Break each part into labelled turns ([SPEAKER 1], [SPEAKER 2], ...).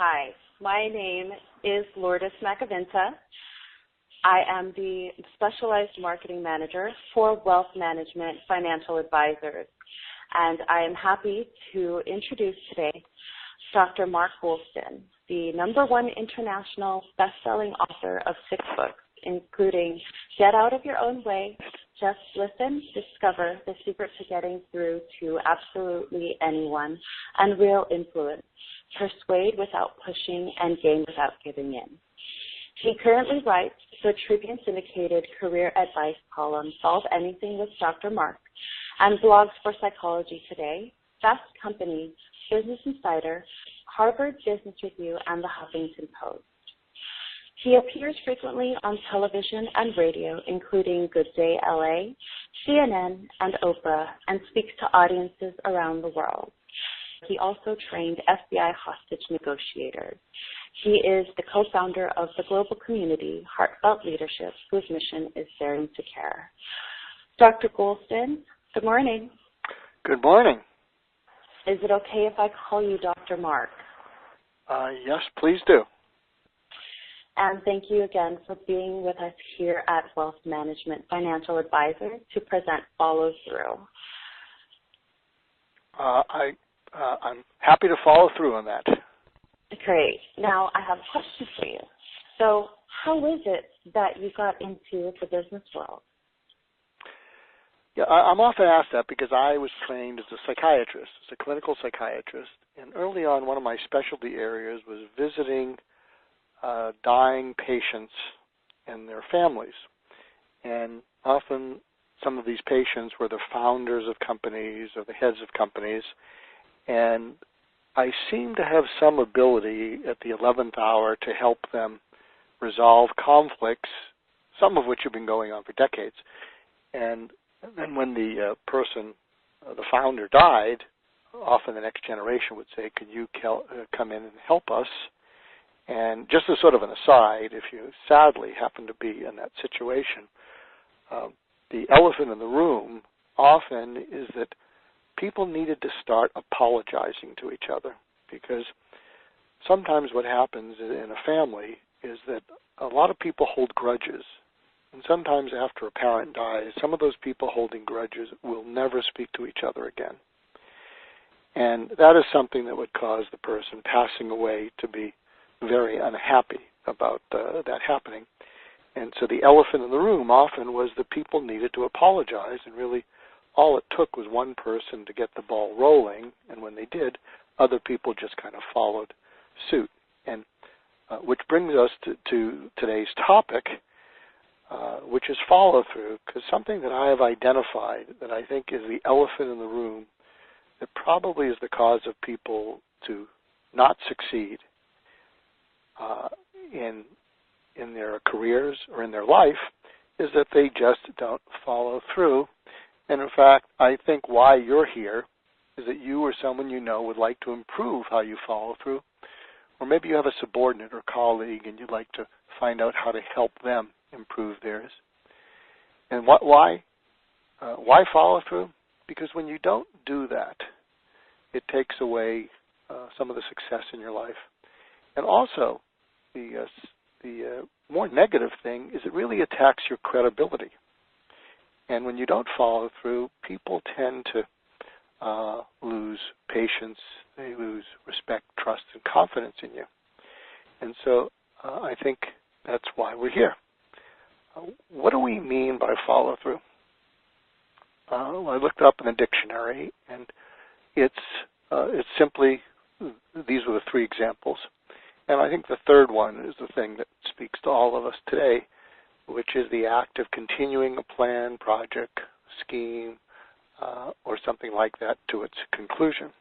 [SPEAKER 1] Hi, my name is Lourdes Macavinta. I am the Specialized Marketing Manager for Wealth Management Financial Advisors, and I am happy to introduce today Dr. Mark Goulston, the #1 international best-selling author of 6 books, including Get Out of Your Own Way, Just Listen, Discover, The Secret to Getting Through to Absolutely Anyone, and Real Influence, Persuade Without Pushing and Gain Without Giving In. He currently writes the Tribune syndicated career advice column, Solve Anything with Dr. Mark, and blogs for Psychology Today, Fast Company, Business Insider, Harvard Business Review, and the Huffington Post. He appears frequently on television and radio, including Good Day LA, CNN, and Oprah, and speaks to audiences around the world. He also trained FBI hostage negotiators. He is the co-founder of the global community, Heartfelt Leadership, whose mission is Daring to Care. Dr. Goulston, good morning.
[SPEAKER 2] Good morning.
[SPEAKER 1] Is it okay if I call you Dr. Mark?
[SPEAKER 2] Yes, please do.
[SPEAKER 1] And thank you again for being with us here at Wealth Management Financial Advisors to present Follow Through.
[SPEAKER 2] I'm happy to follow through on that.
[SPEAKER 1] Great. Now, I have a question for you. So how is it that you got into the business world?
[SPEAKER 2] Yeah, I'm often asked that because I was trained as a psychiatrist, as a clinical psychiatrist, and early on one of my specialty areas was visiting dying patients and their families. And often some of these patients were the founders of companies or the heads of companies, and I seem to have some ability at the 11th hour to help them resolve conflicts, some of which have been going on for decades. And then when the person, the founder, died, often the next generation would say, "Can you come in and help us?" And just as sort of an aside, if you sadly happen to be in that situation, the elephant in the room often is that people needed to start apologizing to each other, because sometimes what happens in a family is that a lot of people hold grudges. And sometimes after a parent dies, some of those people holding grudges will never speak to each other again. And that is something that would cause the person passing away to be very unhappy about that happening. And so the elephant in the room often was that people needed to apologize, and really all it took was one person to get the ball rolling, and when they did, other people just kind of followed suit. And which brings us to today's topic, which is follow-through, because something that I have identified that I think is the elephant in the room that probably is the cause of people to not succeed in their careers or in their life is that they just don't follow through. And in fact, I think why you're here is that you or someone you know would like to improve how you follow through, or maybe you have a subordinate or colleague and you'd like to find out how to help them improve theirs. And why follow through? Because when you don't do that, it takes away some of the success in your life. And also, the more negative thing is it really attacks your credibility. And when you don't follow through, people tend to lose patience, they lose respect, trust, and confidence in you. And so I think that's why we're here. What do we mean by follow through? I looked up in the dictionary, and it's simply, these were the 3 examples. And I think the third one is the thing that speaks to all of us today, which is the act of continuing a plan, project, scheme, or something like that to its conclusion.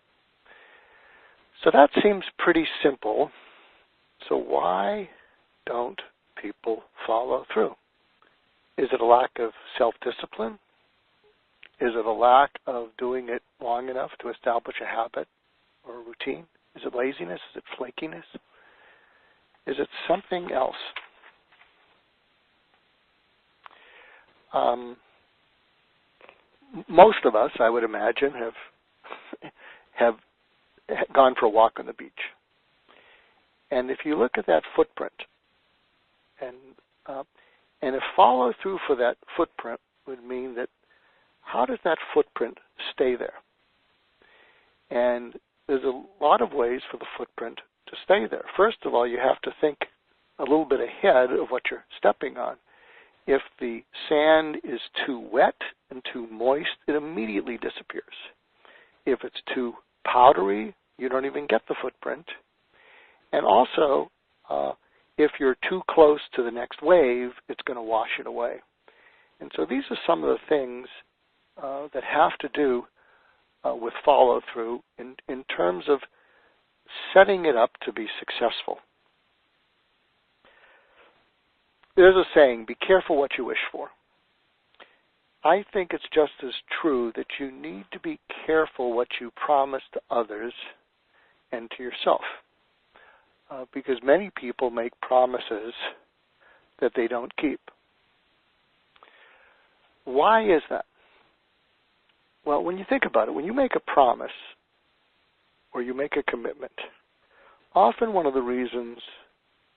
[SPEAKER 2] So that seems pretty simple. So why don't people follow through? Is it a lack of self-discipline? Is it a lack of doing it long enough to establish a habit or a routine? Is it laziness? Is it flakiness? Is it something else? Most of us, I would imagine, have gone for a walk on the beach. And if you look at that footprint, and if follow through for that footprint would mean that how does that footprint stay there? And there's a lot of ways for the footprint to stay there. First of all, you have to think a little bit ahead of what you're stepping on. If the sand is too wet and too moist, it immediately disappears. If it's too powdery, you don't even get the footprint. And also, if you're too close to the next wave, it's going to wash it away. And so these are some of the things that have to do with follow-through in terms of setting it up to be successful. There's a saying, be careful what you wish for. I think it's just as true that you need to be careful what you promise to others and to yourself. Because many people make promises that they don't keep. Why is that? Well, when you think about it, when you make a promise or you make a commitment, often one of the reasons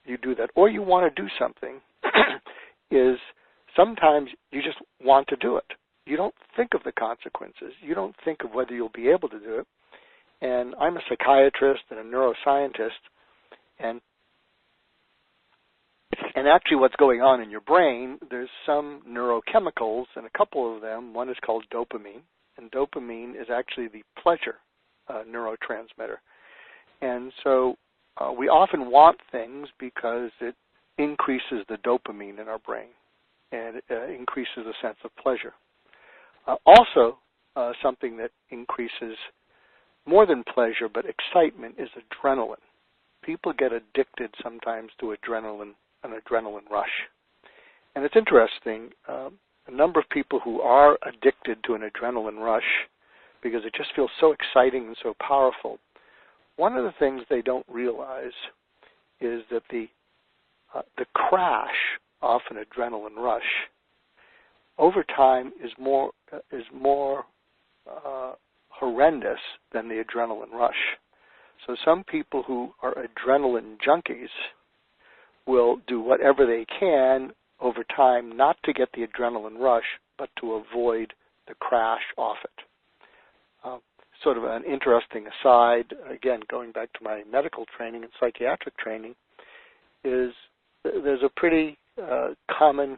[SPEAKER 2] you do that, or you want to do something, is sometimes you just want to do it. You don't think of the consequences. You don't think of whether you'll be able to do it. And I'm a psychiatrist and a neuroscientist, and actually what's going on in your brain, there's some neurochemicals, and a couple of them, one is called dopamine, and dopamine is actually the pleasure neurotransmitter. And so we often want things because it increases the dopamine in our brain, and it increases the sense of pleasure. Also, something that increases more than pleasure, but excitement, is adrenaline. People get addicted sometimes to an adrenaline rush. And it's interesting, a number of people who are addicted to an adrenaline rush because it just feels so exciting and so powerful, one of the things they don't realize is that the crash off an adrenaline rush over time is more horrendous than the adrenaline rush. So some people who are adrenaline junkies will do whatever they can over time not to get the adrenaline rush, but to avoid the crash off it. Sort of an interesting aside, again, going back to my medical training and psychiatric training, is there's a pretty common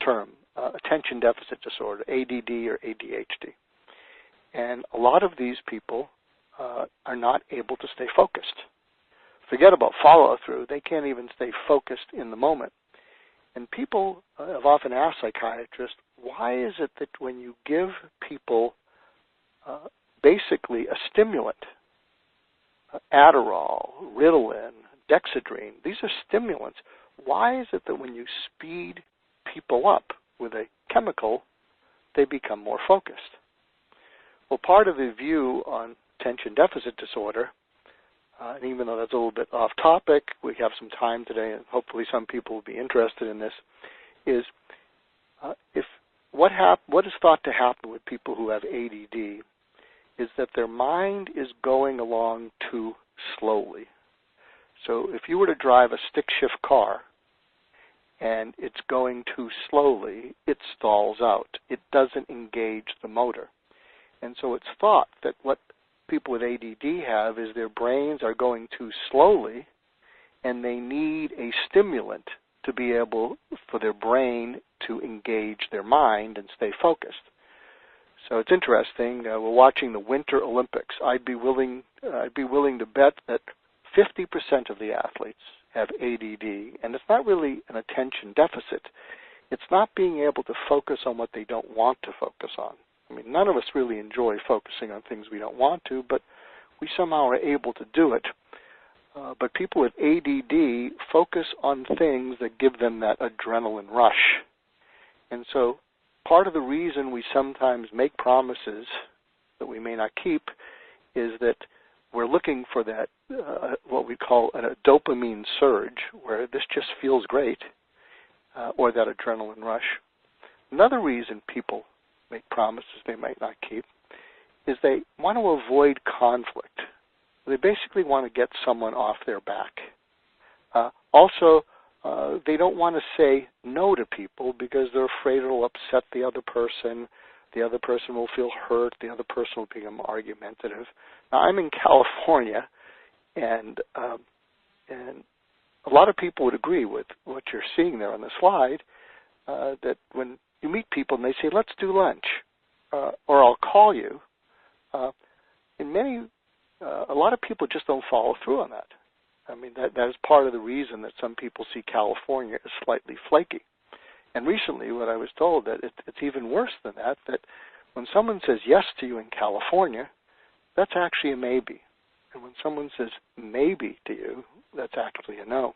[SPEAKER 2] term, attention deficit disorder, ADD or ADHD. And a lot of these people are not able to stay focused. Forget about follow-through. They can't even stay focused in the moment. And people have often asked psychiatrists, why is it that when you give people basically a stimulant, Adderall, Ritalin, Dexedrine, these are stimulants, why is it that when you speed people up with a chemical, they become more focused? Well, part of the view on attention deficit disorder, and even though that's a little bit off topic, we have some time today, and hopefully some people will be interested in this, is what is thought to happen with people who have ADD is that their mind is going along too slowly. So if you were to drive a stick-shift car and it's going too slowly, it stalls out. It doesn't engage the motor. And so it's thought that what people with ADD have is their brains are going too slowly and they need a stimulant to be able for their brain to engage their mind and stay focused. So it's interesting. We're watching the Winter Olympics. I'd be willing to bet that 50% of the athletes have ADD, and it's not really an attention deficit. It's not being able to focus on what they don't want to focus on. I mean, none of us really enjoy focusing on things we don't want to, but we somehow are able to do it. But people with ADD focus on things that give them that adrenaline rush. And so part of the reason we sometimes make promises that we may not keep is that we're looking for that, what we call a dopamine surge, where this just feels great, or that adrenaline rush. Another reason people make promises they might not keep is they want to avoid conflict. They basically want to get someone off their back. Also, they don't want to say no to people because they're afraid it'll upset the other person. The other person will feel hurt. The other person will become argumentative. Now, I'm in California, and a lot of people would agree with what you're seeing there on the slide, that when you meet people and they say, let's do lunch, or I'll call you, a lot of people just don't follow through on that. I mean, that is part of the reason that some people see California as slightly flaky. And recently, what I was told, that it's even worse than that, that when someone says yes to you in California, that's actually a maybe. And when someone says maybe to you, that's actually a no.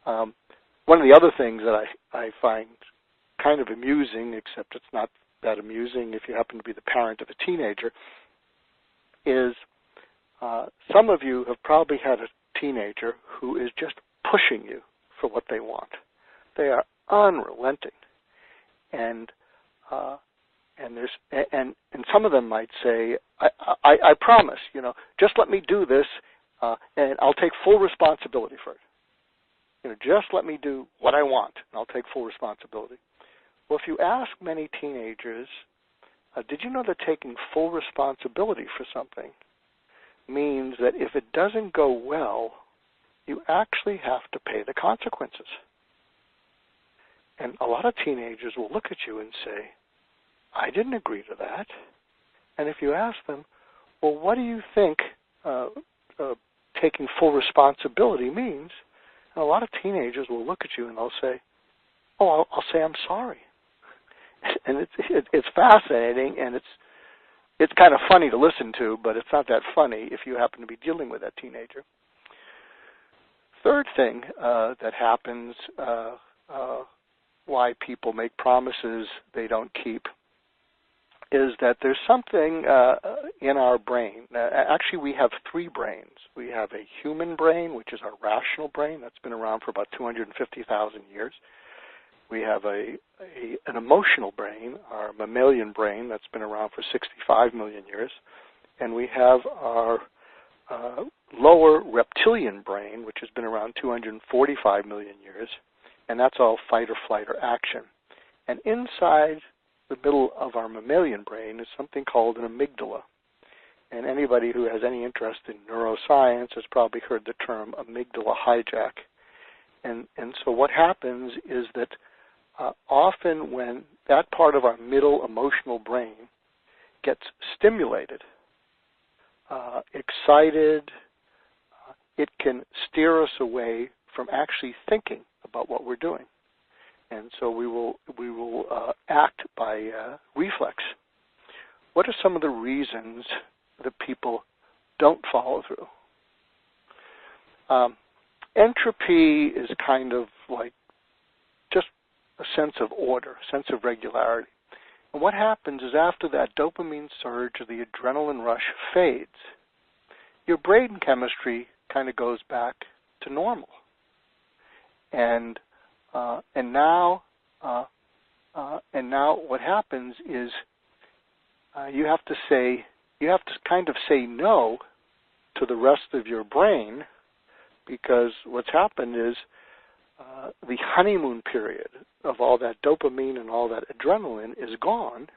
[SPEAKER 2] One of the other things that I find kind of amusing, except it's not that amusing if you happen to be the parent of a teenager, is some of you have probably had a teenager who is just pushing you for what they want. They are unrelenting, and some of them might say, I promise, just let me do this, and I'll take full responsibility for it. Just let me do what I want, and I'll take full responsibility. Well, if you ask many teenagers, did you know that taking full responsibility for something means that if it doesn't go well, you actually have to pay the consequences? And a lot of teenagers will look at you and say, I didn't agree to that. And if you ask them, well, what do you think taking full responsibility means? And a lot of teenagers will look at you and they'll say, oh, I'll say I'm sorry. And it's fascinating, and it's kind of funny to listen to, but it's not that funny if you happen to be dealing with that teenager. Third thing that happens, why people make promises they don't keep, is that there's something in our brain. Actually, we have three brains. We have a human brain, which is our rational brain. That's been around for about 250,000 years. We have an emotional brain, our mammalian brain, that's been around for 65 million years. And we have our lower reptilian brain, which has been around 245 million years. And that's all fight or flight or action. And inside the middle of our mammalian brain is something called an amygdala. And anybody who has any interest in neuroscience has probably heard the term amygdala hijack. And so what happens is that often when that part of our middle emotional brain gets stimulated, excited, it can steer us away from actually thinking about what we're doing. And so we will act by reflex. What are some of the reasons that people don't follow through? Entropy is kind of like just a sense of order, a sense of regularity. And what happens is after that dopamine surge or the adrenaline rush fades, your brain chemistry kind of goes back to normal. And now what happens is you have to kind of say no to the rest of your brain, because what's happened is the honeymoon period of all that dopamine and all that adrenaline is gone,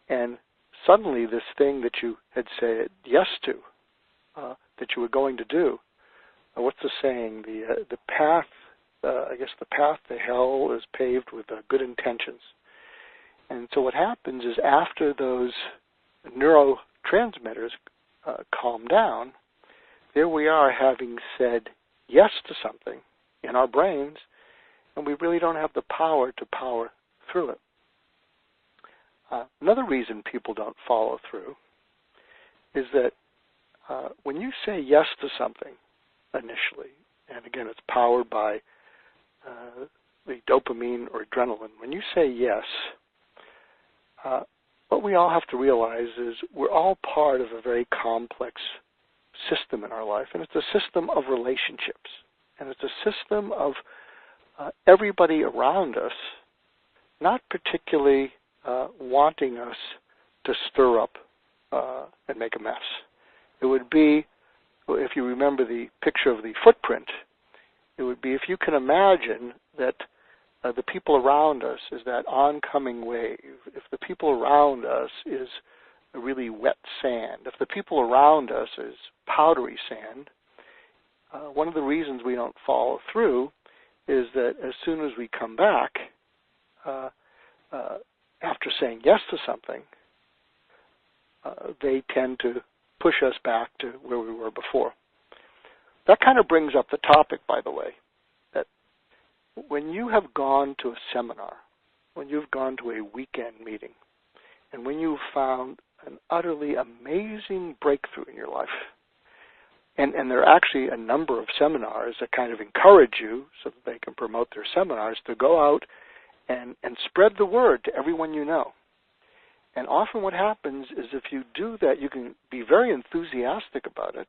[SPEAKER 2] and suddenly this thing that you had said yes to, that you were going to do, what's the saying? The path, I guess the path to hell is paved with good intentions. And so what happens is after those neurotransmitters calm down, there we are having said yes to something in our brains, and we really don't have the power to power through it. Another reason people don't follow through is that when you say yes to something initially, and again it's powered by the dopamine or adrenaline, when you say yes, what we all have to realize is we're all part of a very complex system in our life, and it's a system of relationships, and it's a system of everybody around us not particularly wanting us to stir up and make a mess. It would be, if you remember the picture of the footprint, it would be if you can imagine that the people around us is that oncoming wave. If the people around us is a really wet sand, if the people around us is powdery sand, one of the reasons we don't follow through is that as soon as we come back, after saying yes to something, they tend to push us back to where we were before. That kind of brings up the topic, by the way, that when you have gone to a seminar, when you've gone to a weekend meeting, and when you've found an utterly amazing breakthrough in your life, and there are actually a number of seminars that kind of encourage you so that they can promote their seminars to go out and spread the word to everyone you know. And often what happens is if you do that, you can be very enthusiastic about it,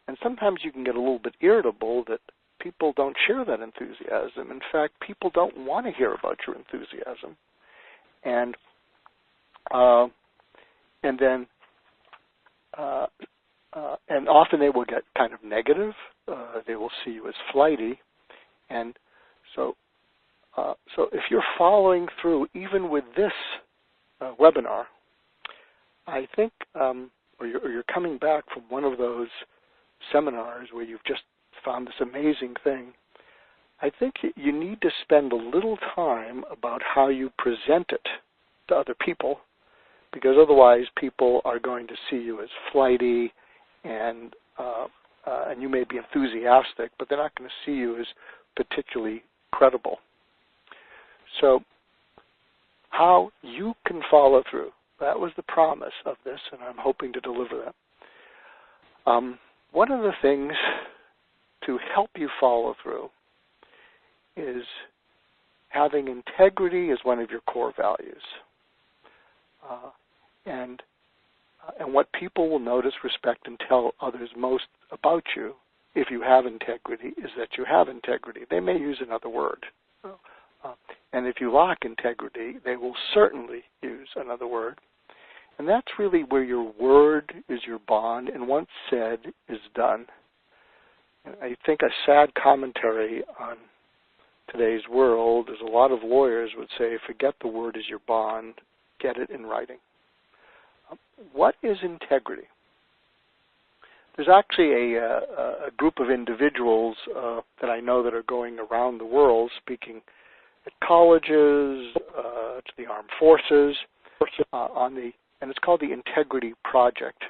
[SPEAKER 2] and sometimes you can get a little bit irritable that people don't share that enthusiasm. In fact, people don't want to hear about your enthusiasm. And often they will get kind of negative. They will see you as flighty. And so if you're following through even with this webinar, I think, or you're coming back from one of those seminars where you've just found this amazing thing, I think you need to spend a little time about how you present it to other people, because otherwise people are going to see you as flighty, and you may be enthusiastic, but they're not going to see you as particularly credible. So how you can follow through, that was the promise of this, and I'm hoping to deliver that. One of the things to help you follow through is having integrity as one of your core values. And what people will notice, respect, and tell others most about you if you have integrity is that you have integrity. They may use another word. And if you lack integrity, they will certainly use another word. And that's really where your word is your bond, and once said is done. And I think a sad commentary on today's world is a lot of lawyers would say, forget the word is your bond, get it in writing. What is integrity? There's actually a group of individuals that I know that are going around the world speaking at colleges, to the armed forces, and it's called the Integrity Project.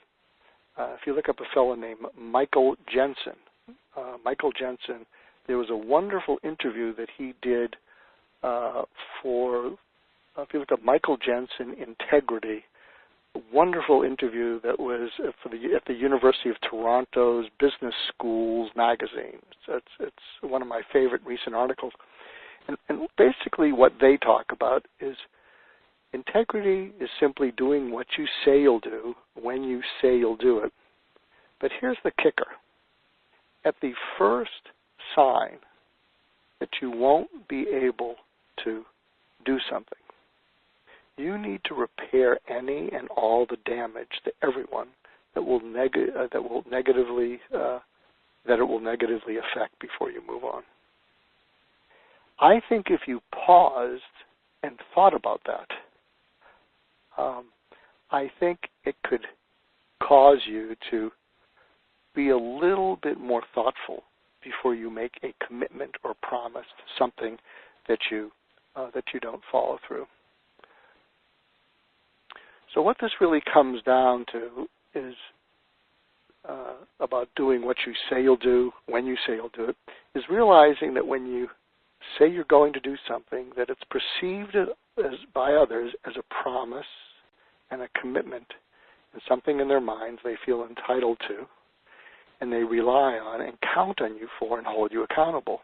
[SPEAKER 2] If you look up a fellow named Michael Jensen, there was a wonderful interview that he did if you look up Michael Jensen, Integrity, a wonderful interview that was at the University of Toronto's Business Schools magazine. It's one of my favorite recent articles. And basically what they talk about is integrity is simply doing what you say you'll do when you say you'll do it. But here's the kicker. At the first sign that you won't be able to do something, you need to repair any and all the damage to everyone that it will negatively affect before you move on. I think if you paused and thought about that, I think it could cause you to be a little bit more thoughtful before you make a commitment or promise to something that you don't follow through. So what this really comes down to is about doing what you say you'll do, when you say you'll do it, is realizing that when you say you're going to do something, that it's perceived by others as a promise and a commitment and something in their minds they feel entitled to, and they rely on and count on you for and hold you accountable.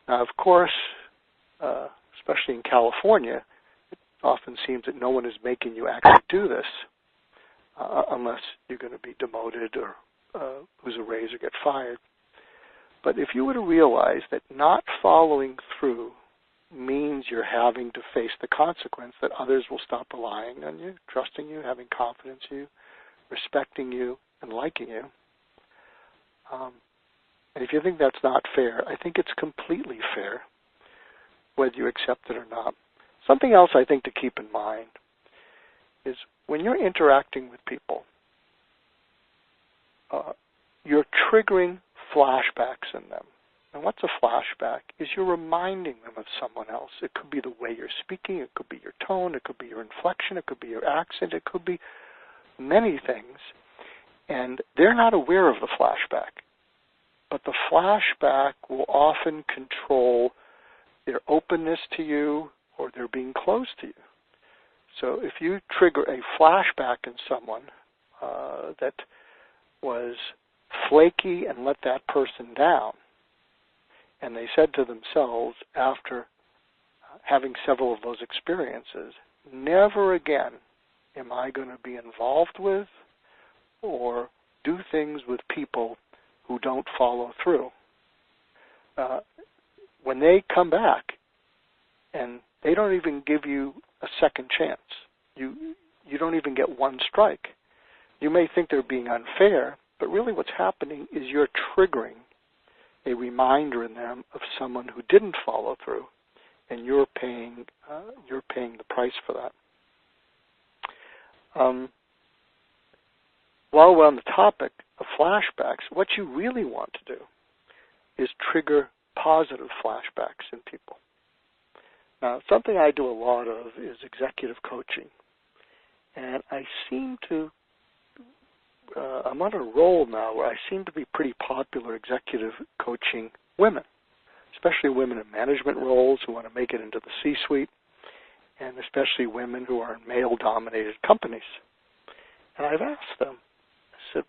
[SPEAKER 2] Now, of course, especially in California, it often seems that no one is making you actually do this unless you're going to be demoted or lose a raise or get fired. But if you were to realize that not following through means you're having to face the consequence that others will stop relying on you, trusting you, having confidence in you, respecting you, and liking you, And if you think that's not fair, I think it's completely fair, whether you accept it or not. Something else I think to keep in mind is when you're interacting with people, you're triggering flashbacks in them. And what's a flashback? Is you're reminding them of someone else. It could be the way you're speaking, it could be your tone, it could be your inflection, it could be your accent, it could be many things. And they're not aware of the flashback. But the flashback will often control their openness to you or their being close to you. So if you trigger a flashback in someone that was flaky and let that person down, and they said to themselves after having several of those experiences, never again am I going to be involved with or do things with people who don't follow through. When they come back and they don't even give you a second chance, you don't even get one strike. You may think they're being unfair, but really what's happening is you're triggering a reminder in them of someone who didn't follow through, and you're paying the price for that. While we're on the topic of flashbacks, what you really want to do is trigger positive flashbacks in people. Now, something I do a lot of is executive coaching, and I seem to I'm on a roll now where I seem to be pretty popular executive coaching women, especially women in management roles who want to make it into the C-suite, and especially women who are in male-dominated companies. And I've asked them, I said,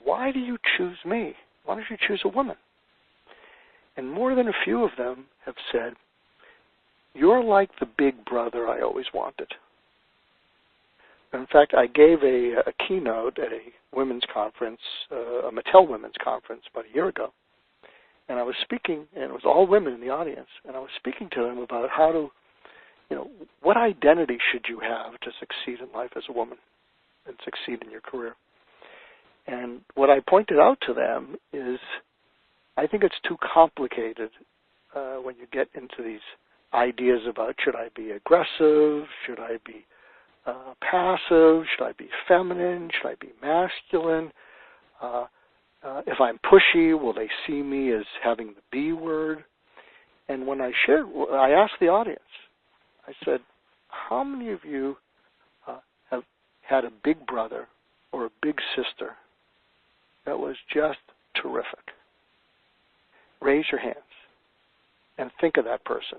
[SPEAKER 2] why do you choose me? Why don't you choose a woman? And more than a few of them have said, you're like the big brother I always wanted. In fact, I gave a keynote at a women's conference, a Mattel women's conference about a year ago. And I was speaking, and it was all women in the audience, and I was speaking to them about how to, what identity should you have to succeed in life as a woman and succeed in your career. And what I pointed out to them is I think it's too complicated when you get into these ideas about should I be aggressive, should I be passive, should I be feminine, should I be masculine? If I'm pushy, will they see me as having the B word? And when I asked the audience, I said, how many of you have had a big brother or a big sister that was just terrific? Raise your hands and think of that person.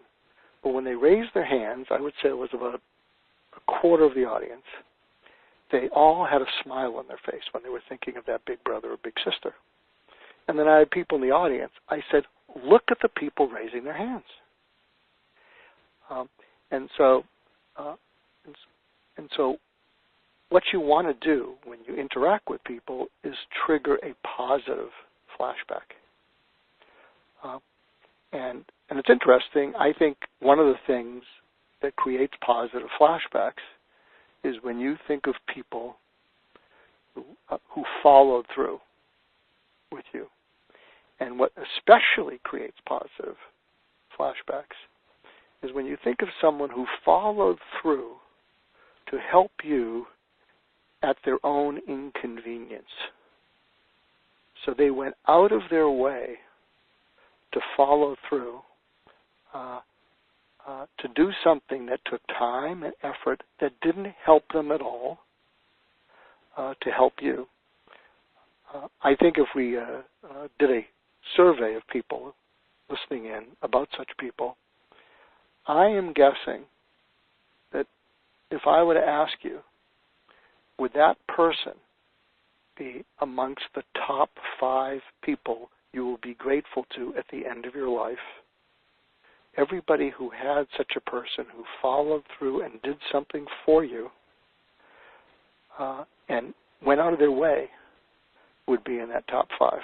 [SPEAKER 2] But when they raised their hands, I would say it was about a quarter of the audience, they all had a smile on their face when they were thinking of that big brother or big sister. And then I had people in the audience. I said, look at the people raising their hands. And so what you want to do when you interact with people is trigger a positive flashback. And it's interesting. I think one of the things that creates positive flashbacks is when you think of people who followed through with you. And what especially creates positive flashbacks is when you think of someone who followed through to help you at their own inconvenience. So they went out of their way to follow through, to do something that took time and effort that didn't help them at all, to help you. I think if we did a survey of people listening in about such people, I am guessing that if I were to ask you, would that person be amongst the top 5 people you will be grateful to at the end of your life? Everybody who had such a person who followed through and did something for you and went out of their way would be in that top 5.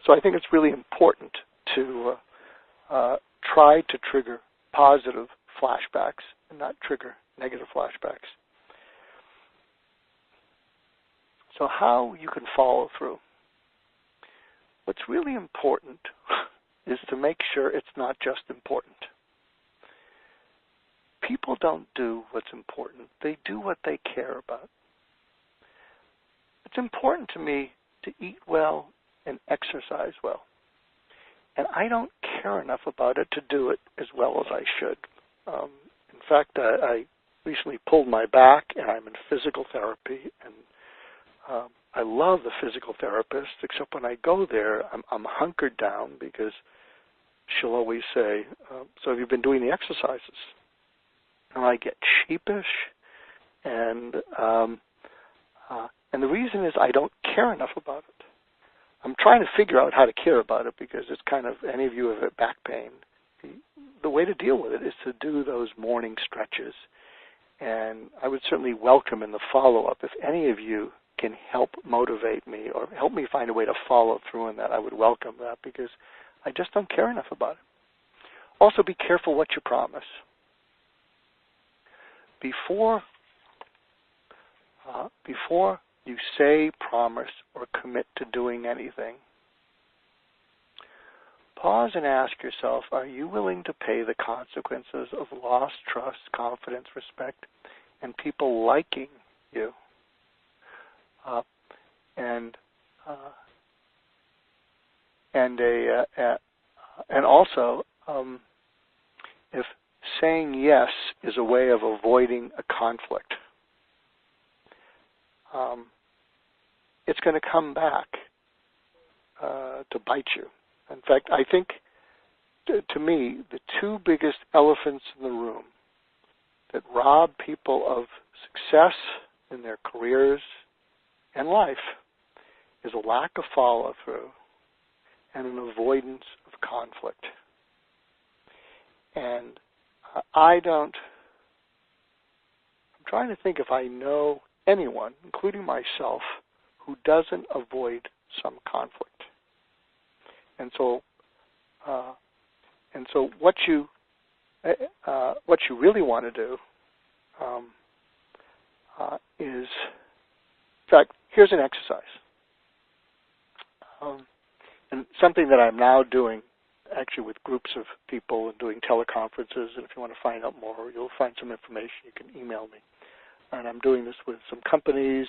[SPEAKER 2] So I think it's really important to try to trigger positive flashbacks and not trigger negative flashbacks. So how you can follow through. what's really important is to make sure it's not just important. People don't do what's important. They do what they care about. It's important to me to eat well and exercise well. And I don't care enough about it to do it as well as I should. In fact, I recently pulled my back, and I'm in physical therapy, and I love the physical therapist, except when I go there, I'm hunkered down because she'll always say, so have you been doing the exercises? And I get sheepish, and the reason is I don't care enough about it. I'm trying to figure out how to care about it because it's kind of, any of you have back pain. The way to deal with it is to do those morning stretches. And I would certainly welcome in the follow-up, if any of you can help motivate me or help me find a way to follow through on that, I would welcome that because I just don't care enough about it. Also, be careful what you promise. Before you say, promise, or commit to doing anything, pause and ask yourself, are you willing to pay the consequences of lost trust, confidence, respect, and people liking you? And also, if saying yes is a way of avoiding a conflict, it's going to come back to bite you. In fact, I think, to me, the two biggest elephants in the room that rob people of success in their careers and life is a lack of follow-through and an avoidance of conflict. And I'm trying to think if I know anyone, including myself, who doesn't avoid some conflict. And so what you really want to do is, in fact, here's an exercise, and something that I'm now doing actually with groups of people and doing teleconferences. And if you want to find out more, you'll find some information. You can email me. And I'm doing this with some companies,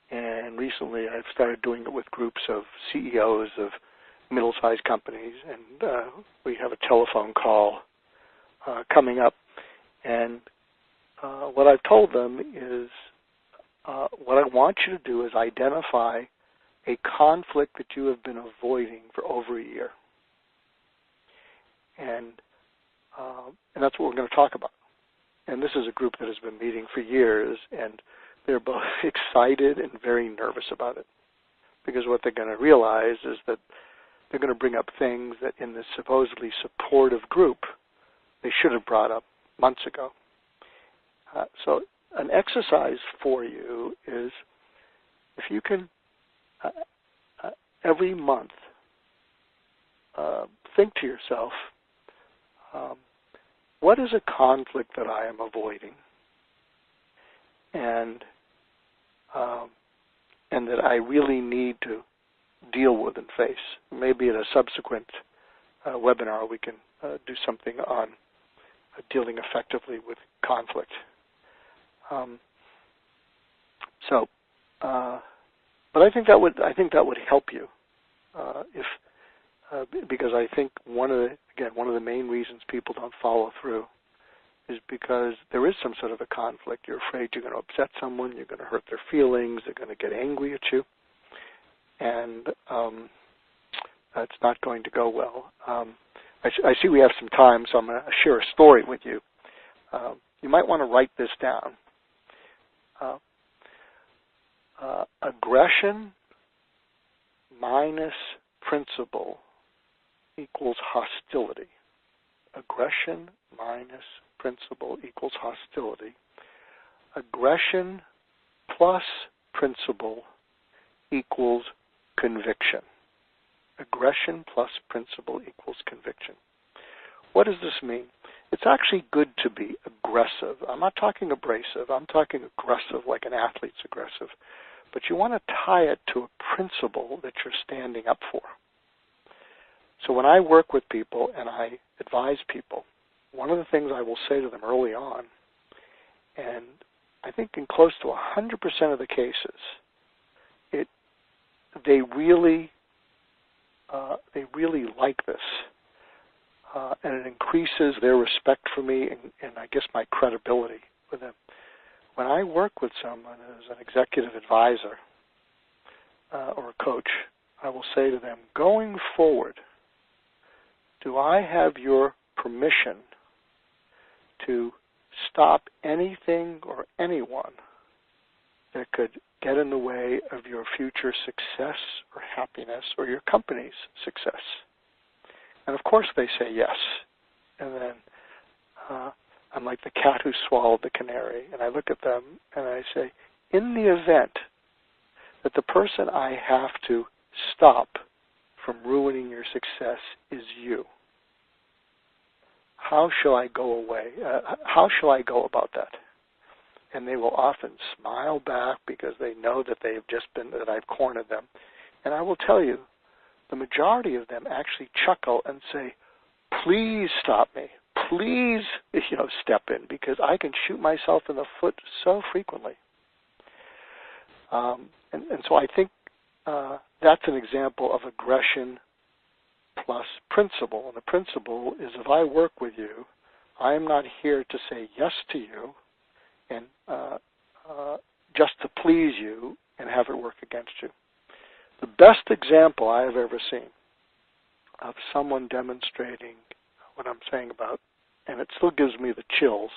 [SPEAKER 2] and recently I've started doing it with groups of CEOs of middle-sized companies, and we have a telephone call coming up. And what I've told them is what I want you to do is identify a conflict that you have been avoiding for over a year. And that's what we're going to talk about. And this is a group that has been meeting for years, and they're both excited and very nervous about it. Because what they're going to realize is that they're going to bring up things that in this supposedly supportive group they should have brought up months ago. So an exercise for you is if you can every month think to yourself, what is a conflict that I am avoiding, and that I really need to deal with and face. Maybe at a subsequent webinar we can do something on dealing effectively with conflict. But I think that would help you because I think one of the main reasons people don't follow through is because there is some sort of a conflict. You're afraid you're going to upset someone, you're going to hurt their feelings, they're going to get angry at you, and it's not going to go well. I see we have some time, so I'm going to share a story with you. You might want to write this down. Aggression minus principle equals hostility. Aggression minus principle equals hostility. Aggression plus principle equals conviction. Aggression plus principle equals conviction. What does this mean? It's actually good to be aggressive. I'm not talking abrasive. I'm talking aggressive like an athlete's aggressive. But you want to tie it to a principle that you're standing up for. So when I work with people and I advise people, one of the things I will say to them early on, and I think in close to 100% of the cases, they really like this, and it increases their respect for me and I guess my credibility with them. When I work with someone as an executive advisor or a coach, I will say to them, going forward, do I have your permission to stop anything or anyone that could get in the way of your future success or happiness or your company's success? And of course they say yes. And then I'm like the cat who swallowed the canary, and I look at them and I say, in the event that the person I have to stop from ruining your success is you, how shall I go away? How shall I go about that? And they will often smile back because they know that that I've cornered them. And I will tell you, the majority of them actually chuckle and say, please stop me. Please, step in, because I can shoot myself in the foot so frequently. And so I think that's an example of aggression plus principle. And the principle is, if I work with you, I am not here to say yes to you and just to please you and have it work against you. The best example I have ever seen of someone demonstrating what I'm saying about, and it still gives me the chills.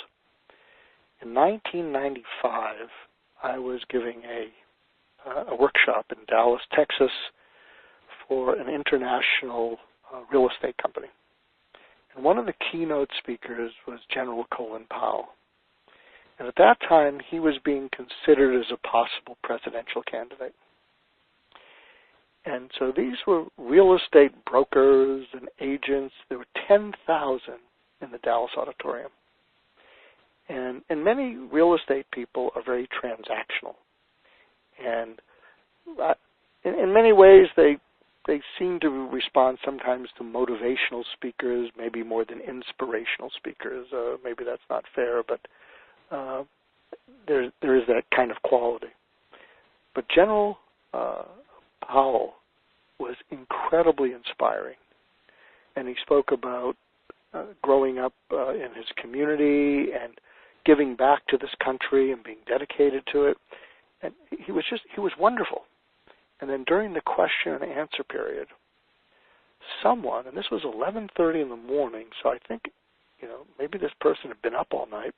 [SPEAKER 2] In 1995, I was giving a workshop in Dallas, Texas, for an international real estate company. And one of the keynote speakers was General Colin Powell. And at that time, he was being considered as a possible presidential candidate. And so these were real estate brokers and agents. There were 10,000 in the Dallas auditorium. And many real estate people are very transactional. And in many ways, they seem to respond sometimes to motivational speakers, maybe more than inspirational speakers. Maybe that's not fair, but there is that kind of quality. But General Powell was incredibly inspiring, and he spoke about growing up in his community and giving back to this country and being dedicated to it. And he was wonderful. And then during the question and answer period, someone, and this was 11:30 in the morning, so I think, maybe this person had been up all night,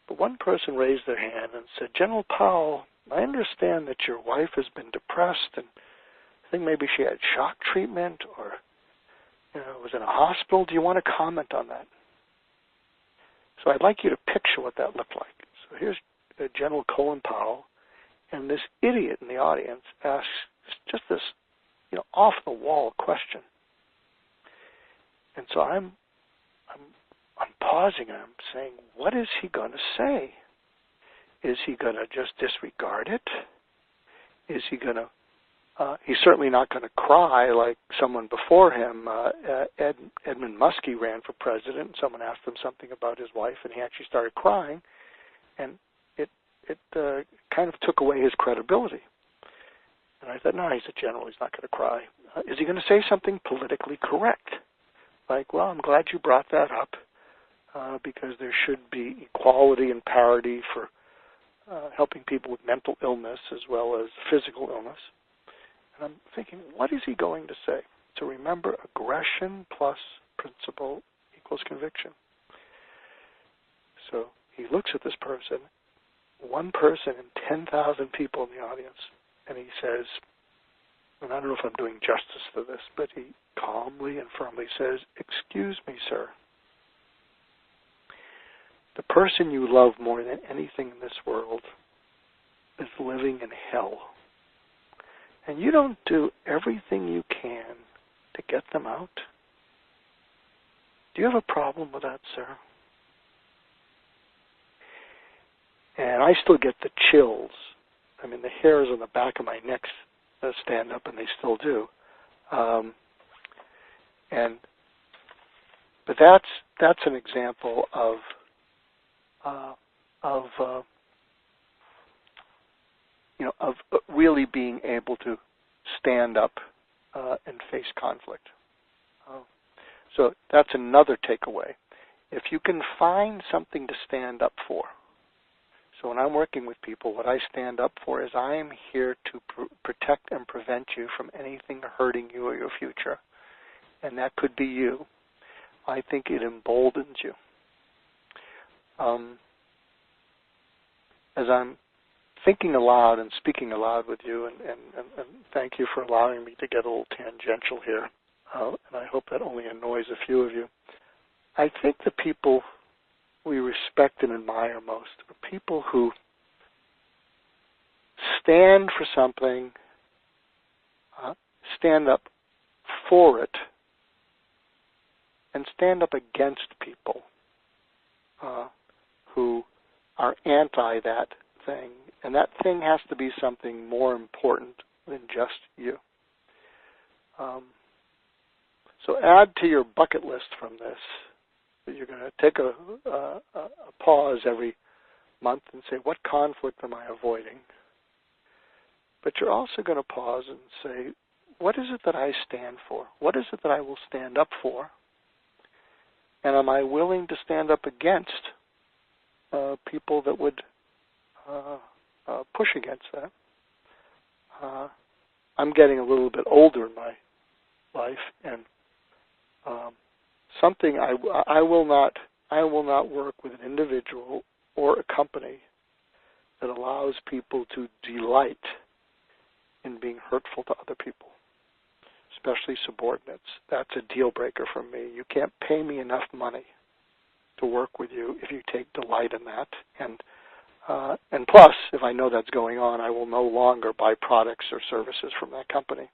[SPEAKER 2] but one person raised their hand and said, General Powell, I understand that your wife has been depressed, and I think maybe she had shock treatment or was in a hospital. Do you want to comment on that? So I'd like you to picture what that looked like. So here's General Colin Powell, and this idiot in the audience asks just this, off-the-wall question. And so I'm pausing and I'm saying, what is he going to say? Is he going to just disregard it? Is he going to, he's certainly not going to cry like someone before him. Edmund Muskie ran for president, and someone asked him something about his wife, and he actually started crying, and it kind of took away his credibility. And I thought, no, he's a general, he's not going to cry. Is he going to say something politically correct? Like, well, I'm glad you brought that up, because there should be equality and parity for helping people with mental illness as well as physical illness. And I'm thinking, what is he going to say? So remember, aggression plus principle equals conviction. So he looks at this person, one person and 10,000 people in the audience, and he says, and I don't know if I'm doing justice to this, but he calmly and firmly says, excuse me, sir. The person you love more than anything in this world is living in hell. And you don't do everything you can to get them out? Do you have a problem with that, sir? And I still get the chills. I mean, the hairs on the back of my neck stand up, and they still do. But that's an example of really being able to stand up and face conflict. So that's another takeaway. If you can find something to stand up for. So when I'm working with people, what I stand up for is I am here to protect and prevent you from anything hurting you or your future. And that could be you. I think it emboldens you. As I'm thinking aloud and speaking aloud with you, and thank you for allowing me to get a little tangential here, and I hope that only annoys a few of you. I think the people we respect and admire most are people who stand for something, stand up for it, and stand up against people who are anti that thing. And that thing has to be something more important than just you. So add to your bucket list from this that you're going to take a pause every month and say, what conflict am I avoiding? But you're also going to pause and say, what is it that I stand for? What is it that I will stand up for? And am I willing to stand up against people that would push against that? I'm getting a little bit older in my life, and something I will not work with an individual or a company that allows people to delight in being hurtful to other people, especially subordinates. That's a deal breaker for me. You can't pay me enough money to work with you if you take delight in that. And plus, if I know that's going on, I will no longer buy products or services from that company.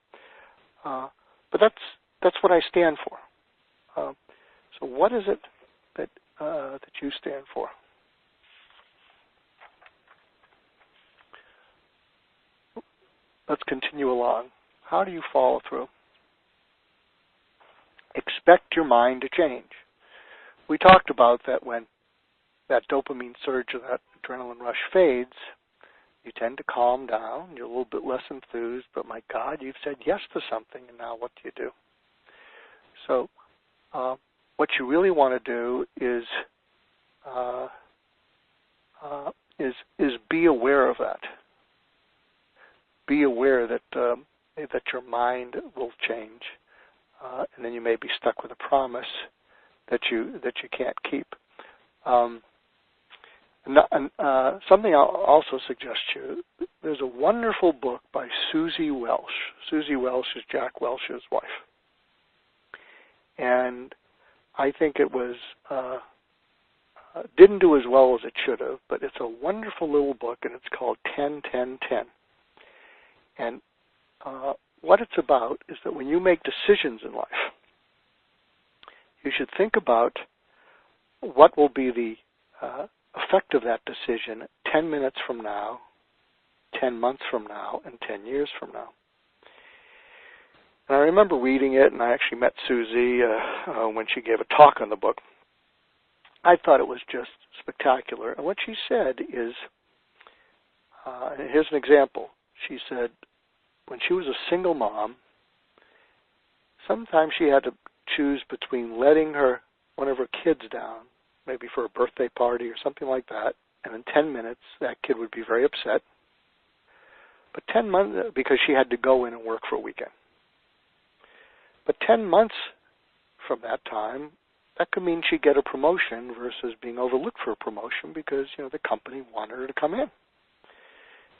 [SPEAKER 2] But that's what I stand for. So what is it that you stand for? Let's continue along. How do you follow through? Expect your mind to change. We talked about that when that dopamine surge or that adrenaline rush fades, you tend to calm down, you're a little bit less enthused, but my God, you've said yes to something, and now what do you do? So what you really want to do is be aware of that. Be aware that your mind will change, and then you may be stuck with a promise that you can't keep. Something I'll also suggest to you, there's a wonderful book by Susie Welsh. Susie Welsh is Jack Welch's wife. And I think it was didn't do as well as it should have, but it's a wonderful little book, and it's called 10-10-10. And what it's about is that when you make decisions in life, you should think about what will be the effect of that decision 10 minutes from now, 10 months from now, and 10 years from now. And I remember reading it, and I actually met Susie when she gave a talk on the book. I thought it was just spectacular. And what she said is, and here's an example. She said when she was a single mom, sometimes she had to choose between letting one of her kids down, maybe for a birthday party or something like that, and in 10 minutes that kid would be very upset. But 10 months, because she had to go in and work for a weekend. But 10 months from that time, that could mean she'd get a promotion versus being overlooked for a promotion because, the company wanted her to come in.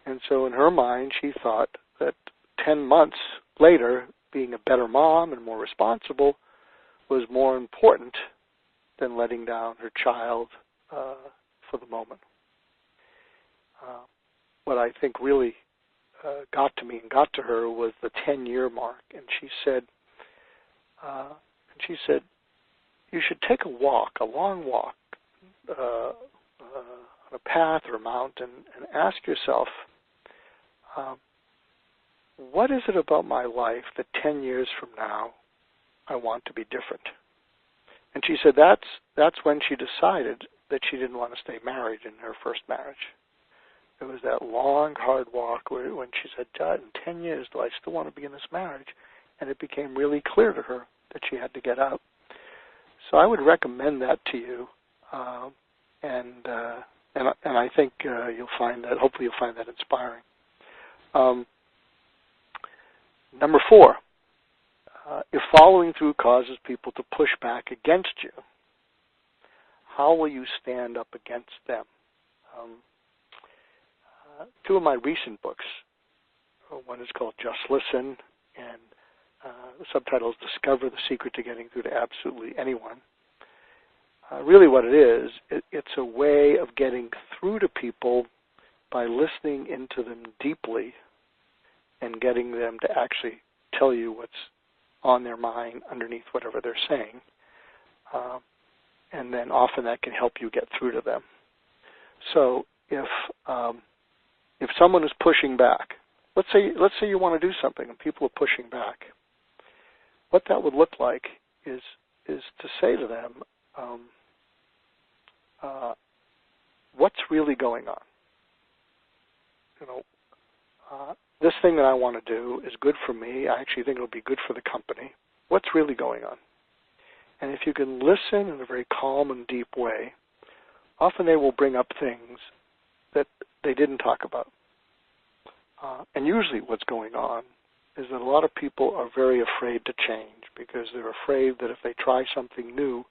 [SPEAKER 2] And so in her mind, she thought that 10 months later, being a better mom and more responsible was more important than letting down her child for the moment. What I think really got to me and got to her was the 10-year mark, and she said, you should take a long walk on a path or a mountain and ask yourself, what is it about my life that 10 years from now I want to be different. And she said that's when she decided that she didn't want to stay married in her first marriage. It was that long, hard walk when she said, God, in 10 years, do I still want to be in this marriage? And it became really clear to her that she had to get out. So I would recommend that to you, and I think you'll find that, hopefully you'll find that inspiring. Number 4, if following through causes people to push back against you, how will you stand up against them? 2 of my recent books, one is called Just Listen, and the subtitle is Discover the Secret to Getting Through to Absolutely Anyone. Really what it is, it's a way of getting through to people by listening into them deeply and getting them to actually tell you what's on their mind underneath whatever they're saying. And then often that can help you get through to them. So if someone is pushing back, let's say you want to do something and people are pushing back, what that would look like is to say to them, what's really going on? This thing that I want to do is good for me. I actually think it'll be good for the company. What's really going on? And if you can listen in a very calm and deep way, often they will bring up things that they didn't talk about. And usually what's going on is that a lot of people are very afraid to change because they're afraid that if they try something new,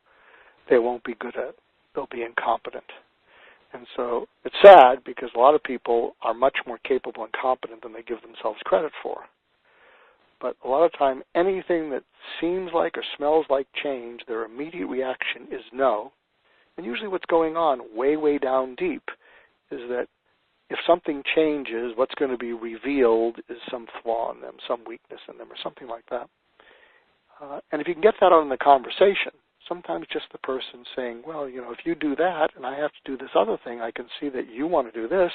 [SPEAKER 2] they won't be good at it. They'll be incompetent. And so it's sad because a lot of people are much more capable and competent than they give themselves credit for. But a lot of time, anything that seems like or smells like change, their immediate reaction is no. And usually what's going on way, way down deep is that if something changes, what's going to be revealed is some flaw in them, some weakness in them, or something like that. And if you can get that out in the conversation, sometimes just the person saying, well, if you do that and I have to do this other thing, I can see that you want to do this,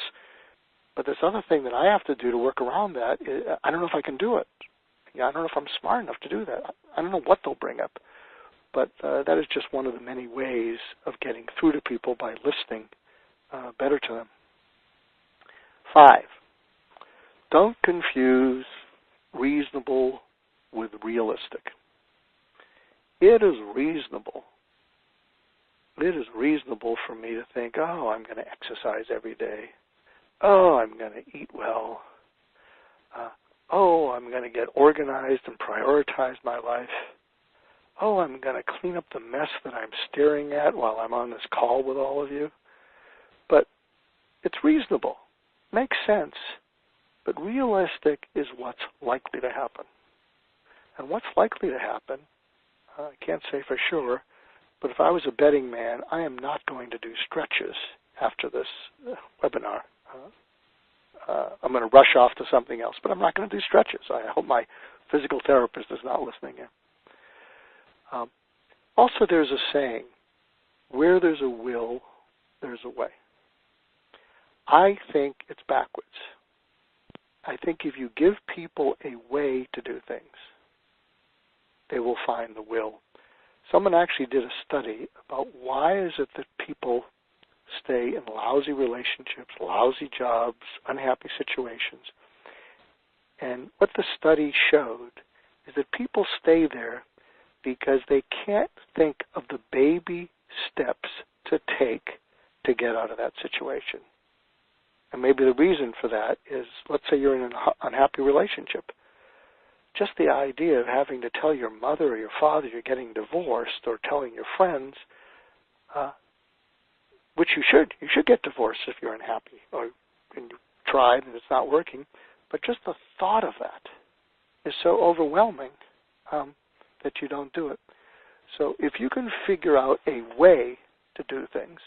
[SPEAKER 2] but this other thing that I have to do to work around that, I don't know if I can do it. I don't know if I'm smart enough to do that. I don't know what they'll bring up. But that is just one of the many ways of getting through to people by listening better to them. 5, don't confuse reasonable with realistic. It is reasonable. It is reasonable for me to think, oh, I'm going to exercise every day. Oh, I'm going to eat well. Oh, I'm going to get organized and prioritize my life. Oh, I'm going to clean up the mess that I'm staring at while I'm on this call with all of you. But it's reasonable. Makes sense. But realistic is what's likely to happen. And what's likely to happen, I can't say for sure, but if I was a betting man, I am not going to do stretches after this webinar. I'm going to rush off to something else, but I'm not going to do stretches. I hope my physical therapist is not listening in. Also, there's a saying, where there's a will, there's a way. I think it's backwards. I think if you give people a way to do things, they will find the will. Someone actually did a study about why is it that people stay in lousy relationships, lousy jobs, unhappy situations. And what the study showed is that people stay there because they can't think of the baby steps to take to get out of that situation. And maybe the reason for that is, let's say you're in an unhappy relationship. Just the idea of having to tell your mother or your father you're getting divorced, or telling your friends, which you should get divorced if you're unhappy, or and you tried and it's not working. But just the thought of that is so overwhelming that you don't do it. So if you can figure out a way to do things,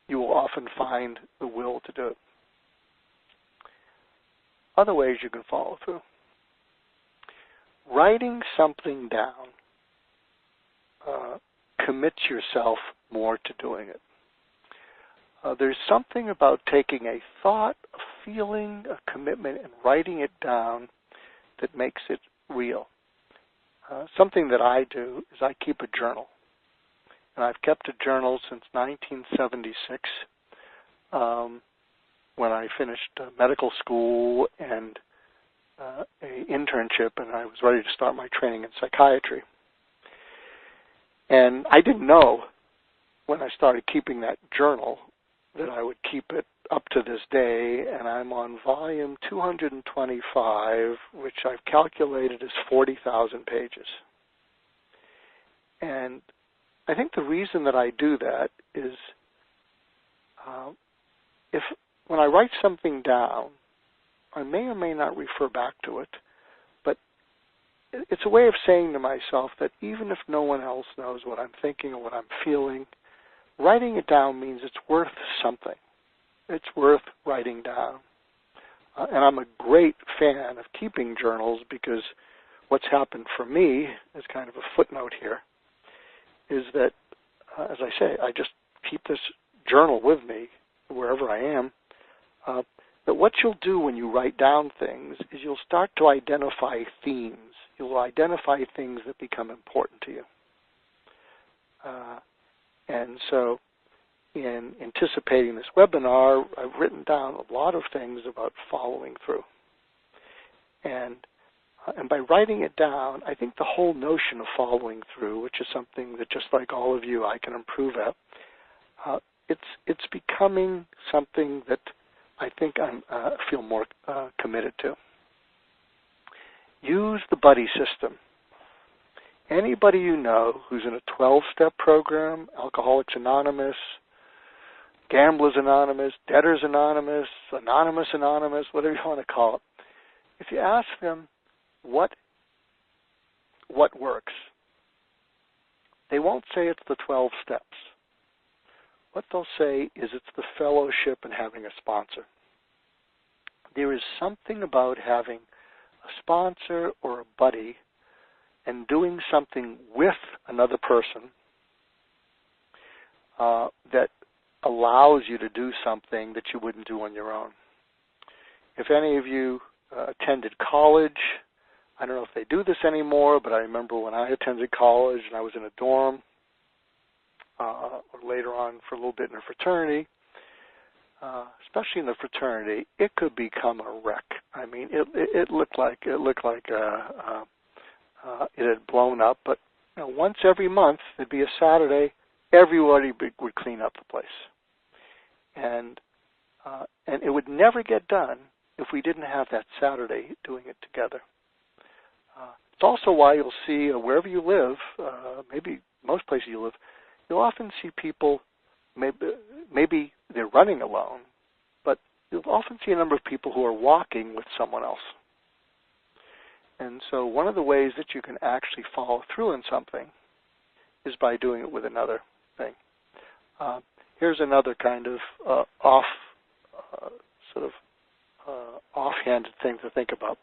[SPEAKER 2] you will often find the will to do it. Other ways you can follow through. Writing something down commits yourself more to doing it. There's something about taking a thought, a feeling, a commitment, and writing it down that makes it real. something that I do is I keep a journal. And I've kept a journal since 1976 when I finished medical school and an internship, and I was ready to start my training in psychiatry. And I didn't know when I started keeping that journal that I would keep it up to this day, and I'm on volume 225, which I've calculated is 40,000 pages. And I think the reason that I do that is if when I write something down, I may or may not refer back to it, but it's a way of saying to myself that even if no one else knows what I'm thinking or what I'm feeling, writing it down means it's worth something. It's worth writing down. And I'm a great fan of keeping journals because what's happened for me, as kind of a footnote here, is that, as I say, I just keep this journal with me wherever I am. But what you'll do when you write down things is you'll start to identify themes. You'll identify things that become important to you. And so in anticipating this webinar, I've written down a lot of things about following through. And by writing it down, I think the whole notion of following through, which is something that just like all of you I can improve at, it's becoming something that I think I feel more committed to. Use the buddy system. Anybody you know who's in a 12-step program, Alcoholics Anonymous, Gamblers Anonymous, Debtors Anonymous, Anonymous, whatever you want to call it, if you ask them what works, they won't say it's the 12 steps. What they'll say is it's the fellowship and having a sponsor. There is something about having a sponsor or a buddy and doing something with another person that allows you to do something that you wouldn't do on your own. If any of you attended college, I don't know if they do this anymore, but I remember when I attended college and I was in a dorm, or later on for a little bit in a fraternity, especially in the fraternity, it could become a wreck. I mean, it looked like it had blown up. But once every month, it'd be a Saturday, everybody would clean up the place, and it would never get done if we didn't have that Saturday doing it together. It's also why you'll see wherever you live, maybe most places you live, you'll often see people, maybe they're running alone, but you'll often see a number of people who are walking with someone else. And so one of the ways that you can actually follow through in something is by doing it with another thing. Here's another kind of offhanded thing to think about.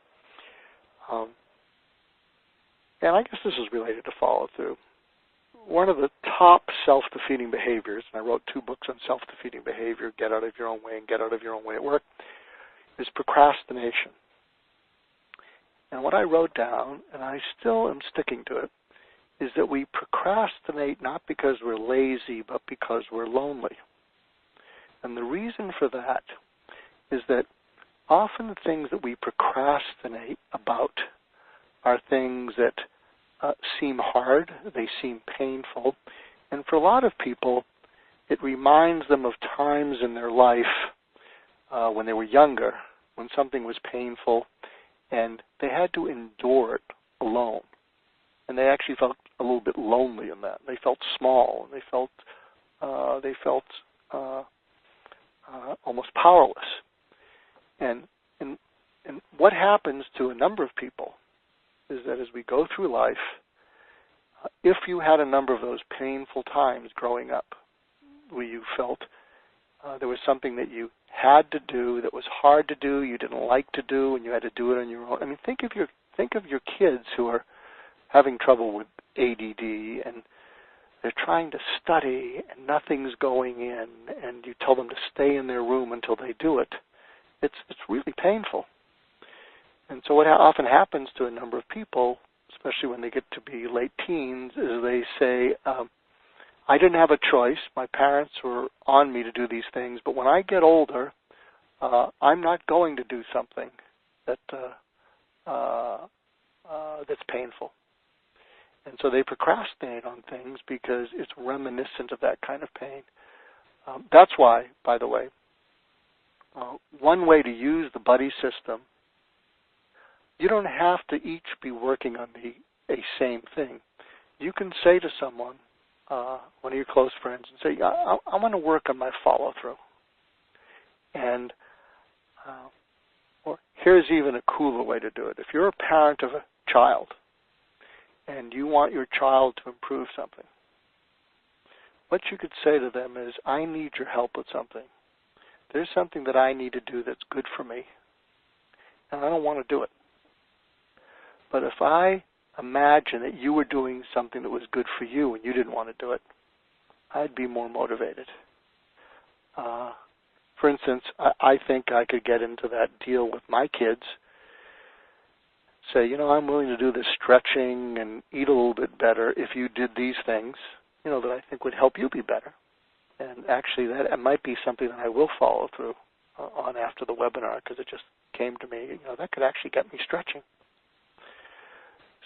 [SPEAKER 2] And I guess this is related to follow through. One of the top self-defeating behaviors, and I wrote 2 books on self-defeating behavior, Get Out of Your Own Way and Get Out of Your Own Way at Work, is procrastination. And what I wrote down, and I still am sticking to it, is that we procrastinate not because we're lazy, but because we're lonely. And the reason for that is that often the things that we procrastinate about are things that seem hard, they seem painful, and for a lot of people, it reminds them of times in their life when they were younger, when something was painful, and they had to endure it alone. And they actually felt a little bit lonely in that. They felt small, and they felt almost powerless. And what happens to a number of people is that as we go through life, if you had a number of those painful times growing up where you felt there was something that you had to do that was hard to do, you didn't like to do, and you had to do it on your own. I mean, think of your kids who are having trouble with ADD and they're trying to study and nothing's going in, and you tell them to stay in their room until they do it. It's really painful. And so what often happens to a number of people, especially when they get to be late teens, is they say, I didn't have a choice. My parents were on me to do these things, but when I get older, I'm not going to do something that's painful. And so they procrastinate on things because it's reminiscent of that kind of pain. That's why, by the way, one way to use the buddy system, you don't have to each be working on a same thing. You can say to someone, one of your close friends, and say, I want to work on my follow-through. And or here's even a cooler way to do it. If you're a parent of a child and you want your child to improve something, what you could say to them is, I need your help with something. There's something that I need to do that's good for me, and I don't want to do it. But if I imagine that you were doing something that was good for you and you didn't want to do it, I'd be more motivated. For instance, I think I could get into that deal with my kids, say, I'm willing to do this stretching and eat a little bit better if you did these things, that I think would help you be better. And actually, that might be something that I will follow through on after the webinar, because it just came to me, that could actually get me stretching.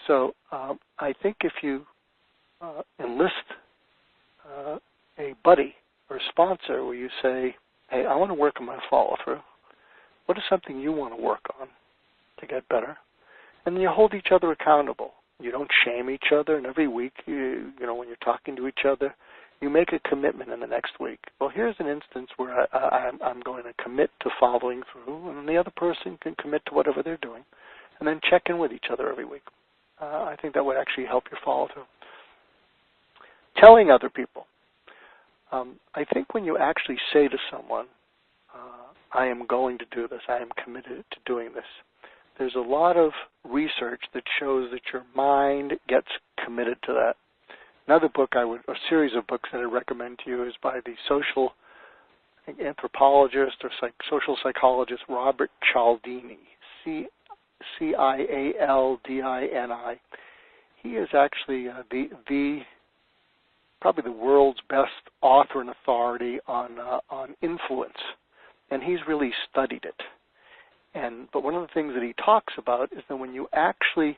[SPEAKER 2] So I think if you enlist a buddy or a sponsor where you say, hey, I want to work on my follow-through. What is something you want to work on to get better? And then you hold each other accountable. You don't shame each other, and every week, when you're talking to each other, you make a commitment in the next week. Well, here's an instance where I'm going to commit to following through, and the other person can commit to whatever they're doing, and then check in with each other every week. I think that would actually help your follow-through. Telling other people. I think when you actually say to someone, I am going to do this, I am committed to doing this, there's a lot of research that shows that your mind gets committed to that. Another book a series of books that I recommend to you is by the social anthropologist or social psychologist Robert Cialdini, Cialdini. He is actually probably the world's best author and authority on influence, and he's really studied it. But one of the things that he talks about is that when you actually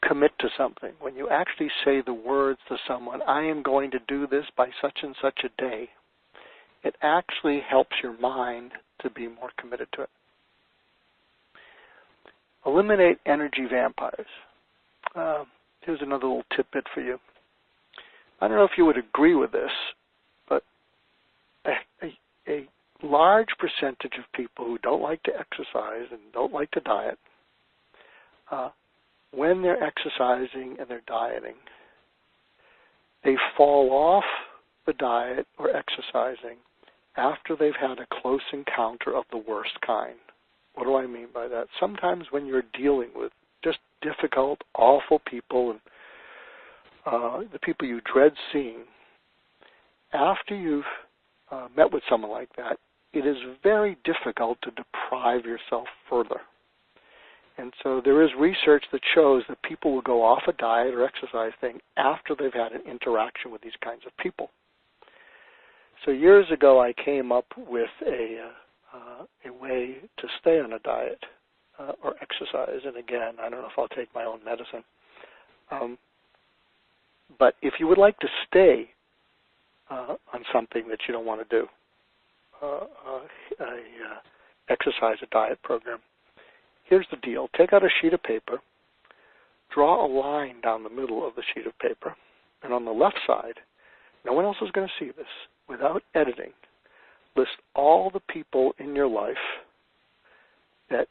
[SPEAKER 2] commit to something, when you actually say the words to someone, I am going to do this by such and such a day, it actually helps your mind to be more committed to it. Eliminate energy vampires. Here's another little tidbit for you. I don't know if you would agree with this, but a large percentage of people who don't like to exercise and don't like to diet, when they're exercising and they're dieting, they fall off the diet or exercising after they've had a close encounter of the worst kind. What do I mean by that? Sometimes when you're dealing with just difficult, awful people and the people you dread seeing, after you've met with someone like that, it is very difficult to deprive yourself further. And so there is research that shows that people will go off a diet or exercise thing after they've had an interaction with these kinds of people. So years ago, I came up with a way to stay on a diet or exercise. And again, I don't know if I'll take my own medicine. But if you would like to stay on something that you don't want to do, exercise, a diet program, here's the deal. Take out a sheet of paper, draw a line down the middle of the sheet of paper, and on the left side, no one else is going to see this, without editing, list all the people in your life that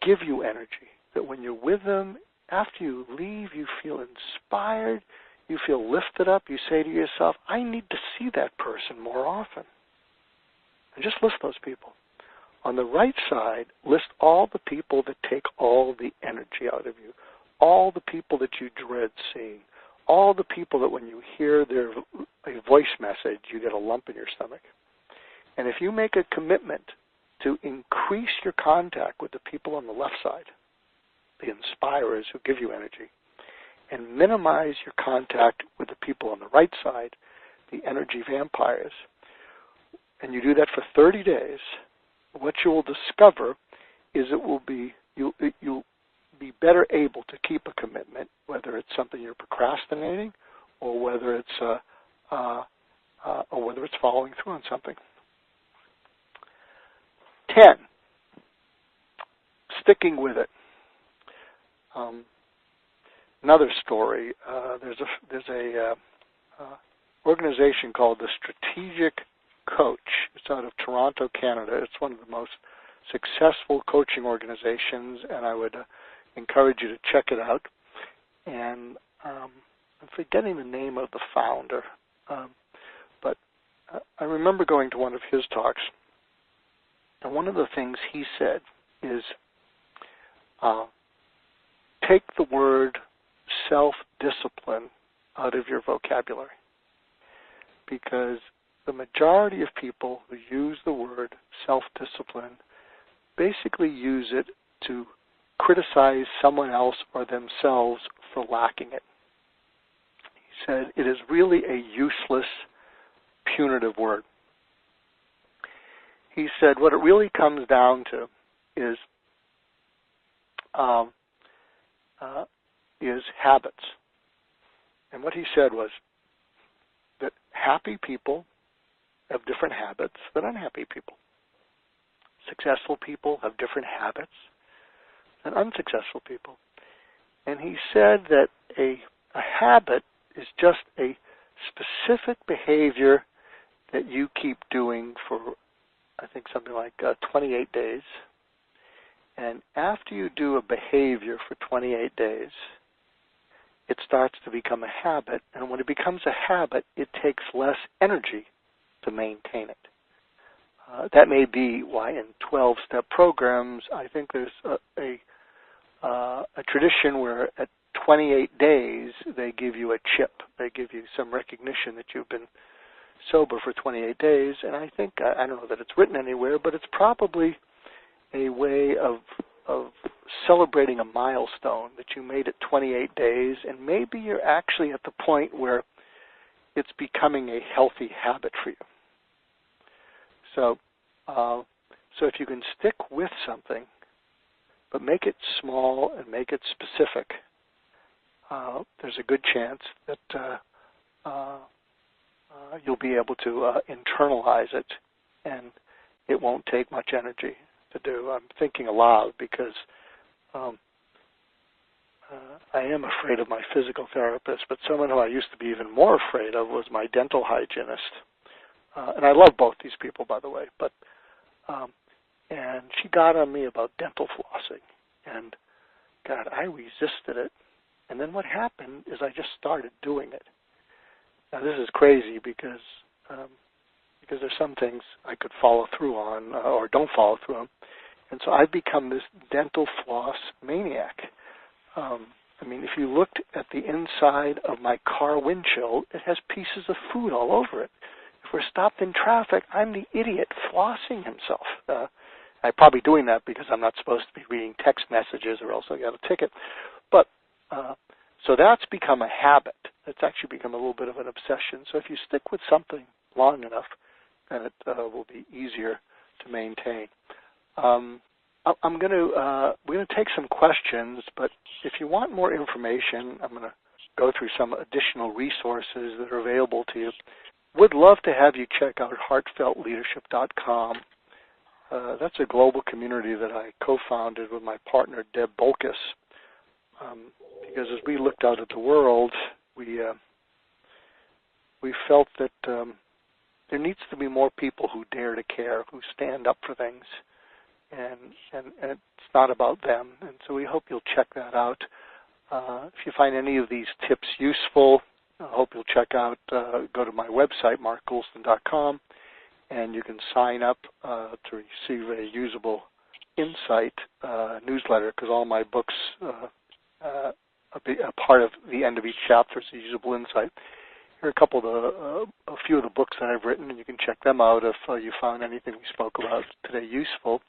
[SPEAKER 2] give you energy, that when you're with them, after you leave, you feel inspired, you feel lifted up, you say to yourself, I need to see that person more often. And just list those people. On the right side, list all the people that take all the energy out of you, all the people that you dread seeing, all the people that when you hear a voice message, you get a lump in your stomach. And if you make a commitment to increase your contact with the people on the left side, the inspirers who give you energy, and minimize your contact with the people on the right side, the energy vampires, and you do that for 30 days, what you will discover is you'll be better able to keep a commitment, whether it's something you're procrastinating or whether it's following through on something. 10, sticking with it. Another story. There's a organization called the Strategic Coach. It's out of Toronto, Canada. It's one of the most successful coaching organizations, and I would encourage you to check it out. And I'm forgetting the name of the founder, but I remember going to one of his talks, and one of the things he said is take the word self-discipline out of your vocabulary, because the majority of people who use the word self-discipline basically use it to criticize someone else or themselves for lacking it. He said it is really a useless, punitive word. He said what it really comes down to is habits. And what he said was that happy people have different habits than unhappy people. Successful people have different habits than unsuccessful people. And he said that a habit is just a specific behavior that you keep doing for, I think, something like 28 days. And after you do a behavior for 28 days, it starts to become a habit. And when it becomes a habit, it takes less energy to maintain it. That may be why in 12-step programs, I think there's a tradition where at 28 days, they give you a chip. They give you some recognition that you've been sober for 28 days. And I think, I don't know that it's written anywhere, but it's probably a way of celebrating a milestone that you made it 28 days, and maybe you're actually at the point where it's becoming a healthy habit for you. So if you can stick with something, but make it small and make it specific, there's a good chance that you'll be able to internalize it, and it won't take much energy to do. I'm thinking aloud because I am afraid of my physical therapist, but someone who I used to be even more afraid of was my dental hygienist. And I love both these people, by the way, but and she got on me about dental flossing, and God, I resisted it. And then what happened is I just started doing it. Now this is crazy because there's some things I could follow through on or don't follow through on. And so I've become this dental floss maniac. I mean, if you looked at the inside of my car windshield, it has pieces of food all over it. If we're stopped in traffic, I'm the idiot flossing himself. I'm probably doing that because I'm not supposed to be reading text messages or else I got a ticket. But so that's become a habit. It's actually become a little bit of an obsession. So if you stick with something long enough, then it will be easier to maintain. We're going to take some questions, but if you want more information, I'm going to go through some additional resources that are available to you. Would love to have you check out heartfeltleadership.com. That's a global community that I co-founded with my partner, Deb Bolkus, because as we looked out at the world, we felt that there needs to be more people who dare to care, who stand up for things, and it's not about them. And so we hope you'll check that out. If you find any of these tips useful, I hope you'll check out, go to my website, markgoulston.com, and you can sign up to receive a usable insight newsletter, because all my books, a part of the end of each chapter is a usable insight. Here are a few of the books that I've written, and you can check them out if you found anything we spoke about today useful.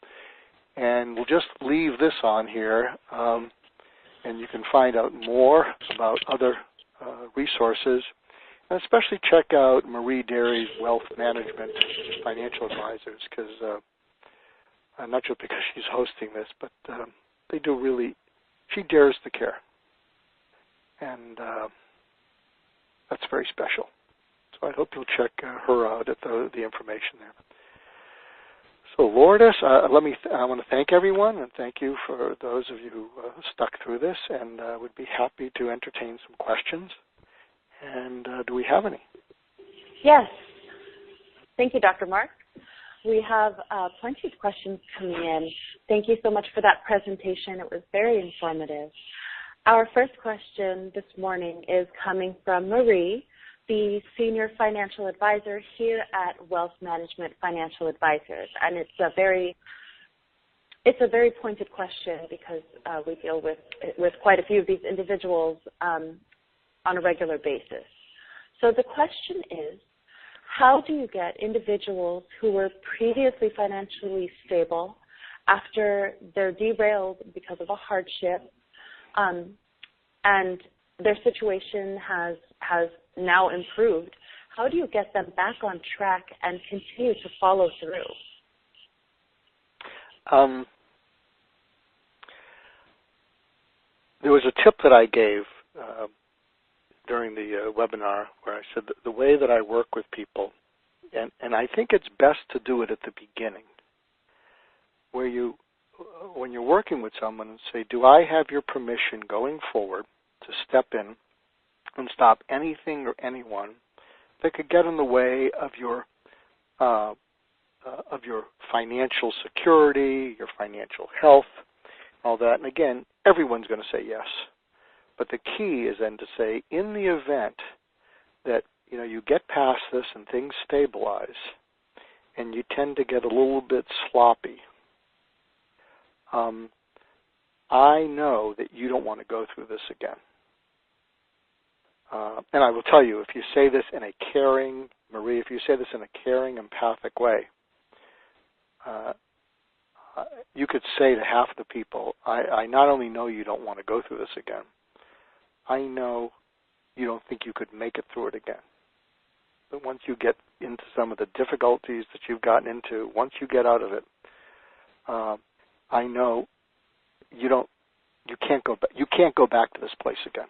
[SPEAKER 2] And we'll just leave this on here. and you can find out more about other resources. And especially check out Marie Derry's Wealth Management Financial Advisors, because not just because she's hosting this, but they do really, she dares to care. And that's very special. So I hope you'll check her out at the information there. So Lourdes, I want to thank everyone, and thank you for those of you who stuck through this, and would be happy to entertain some questions. And do we have any?
[SPEAKER 1] Yes. Thank you, Dr. Mark. We have plenty of questions coming in. Thank you so much for that presentation. It was very informative. Our first question this morning is coming from Marie, the Senior Financial Advisor here at Wealth Management Financial Advisors. And it's a very pointed question because we deal with quite a few of these individuals on a regular basis. So the question is, how do you get individuals who were previously financially stable after they're derailed because of a hardship and their situation has now improved, how do you get them back on track and continue to follow through?
[SPEAKER 2] There was a tip that I gave during the webinar where I said that the way that I work with people, and I think it's best to do it at the beginning, where when you're working with someone and say, do I have your permission going forward to step in and stop anything or anyone that could get in the way of your financial security, your financial health, all that. And again, everyone's going to say yes. But the key is then to say, in the event that you get past this and things stabilize, and you tend to get a little bit sloppy, I know that you don't want to go through this again. And I will tell you, if you say this in a caring, Marie, if you say this in a caring, empathic way, you could say to half the people, I not only know you don't want to go through this again, I know you don't think you could make it through it again. But once you get into some of the difficulties that you've gotten into, once you get out of it, I know you can't go back to this place again.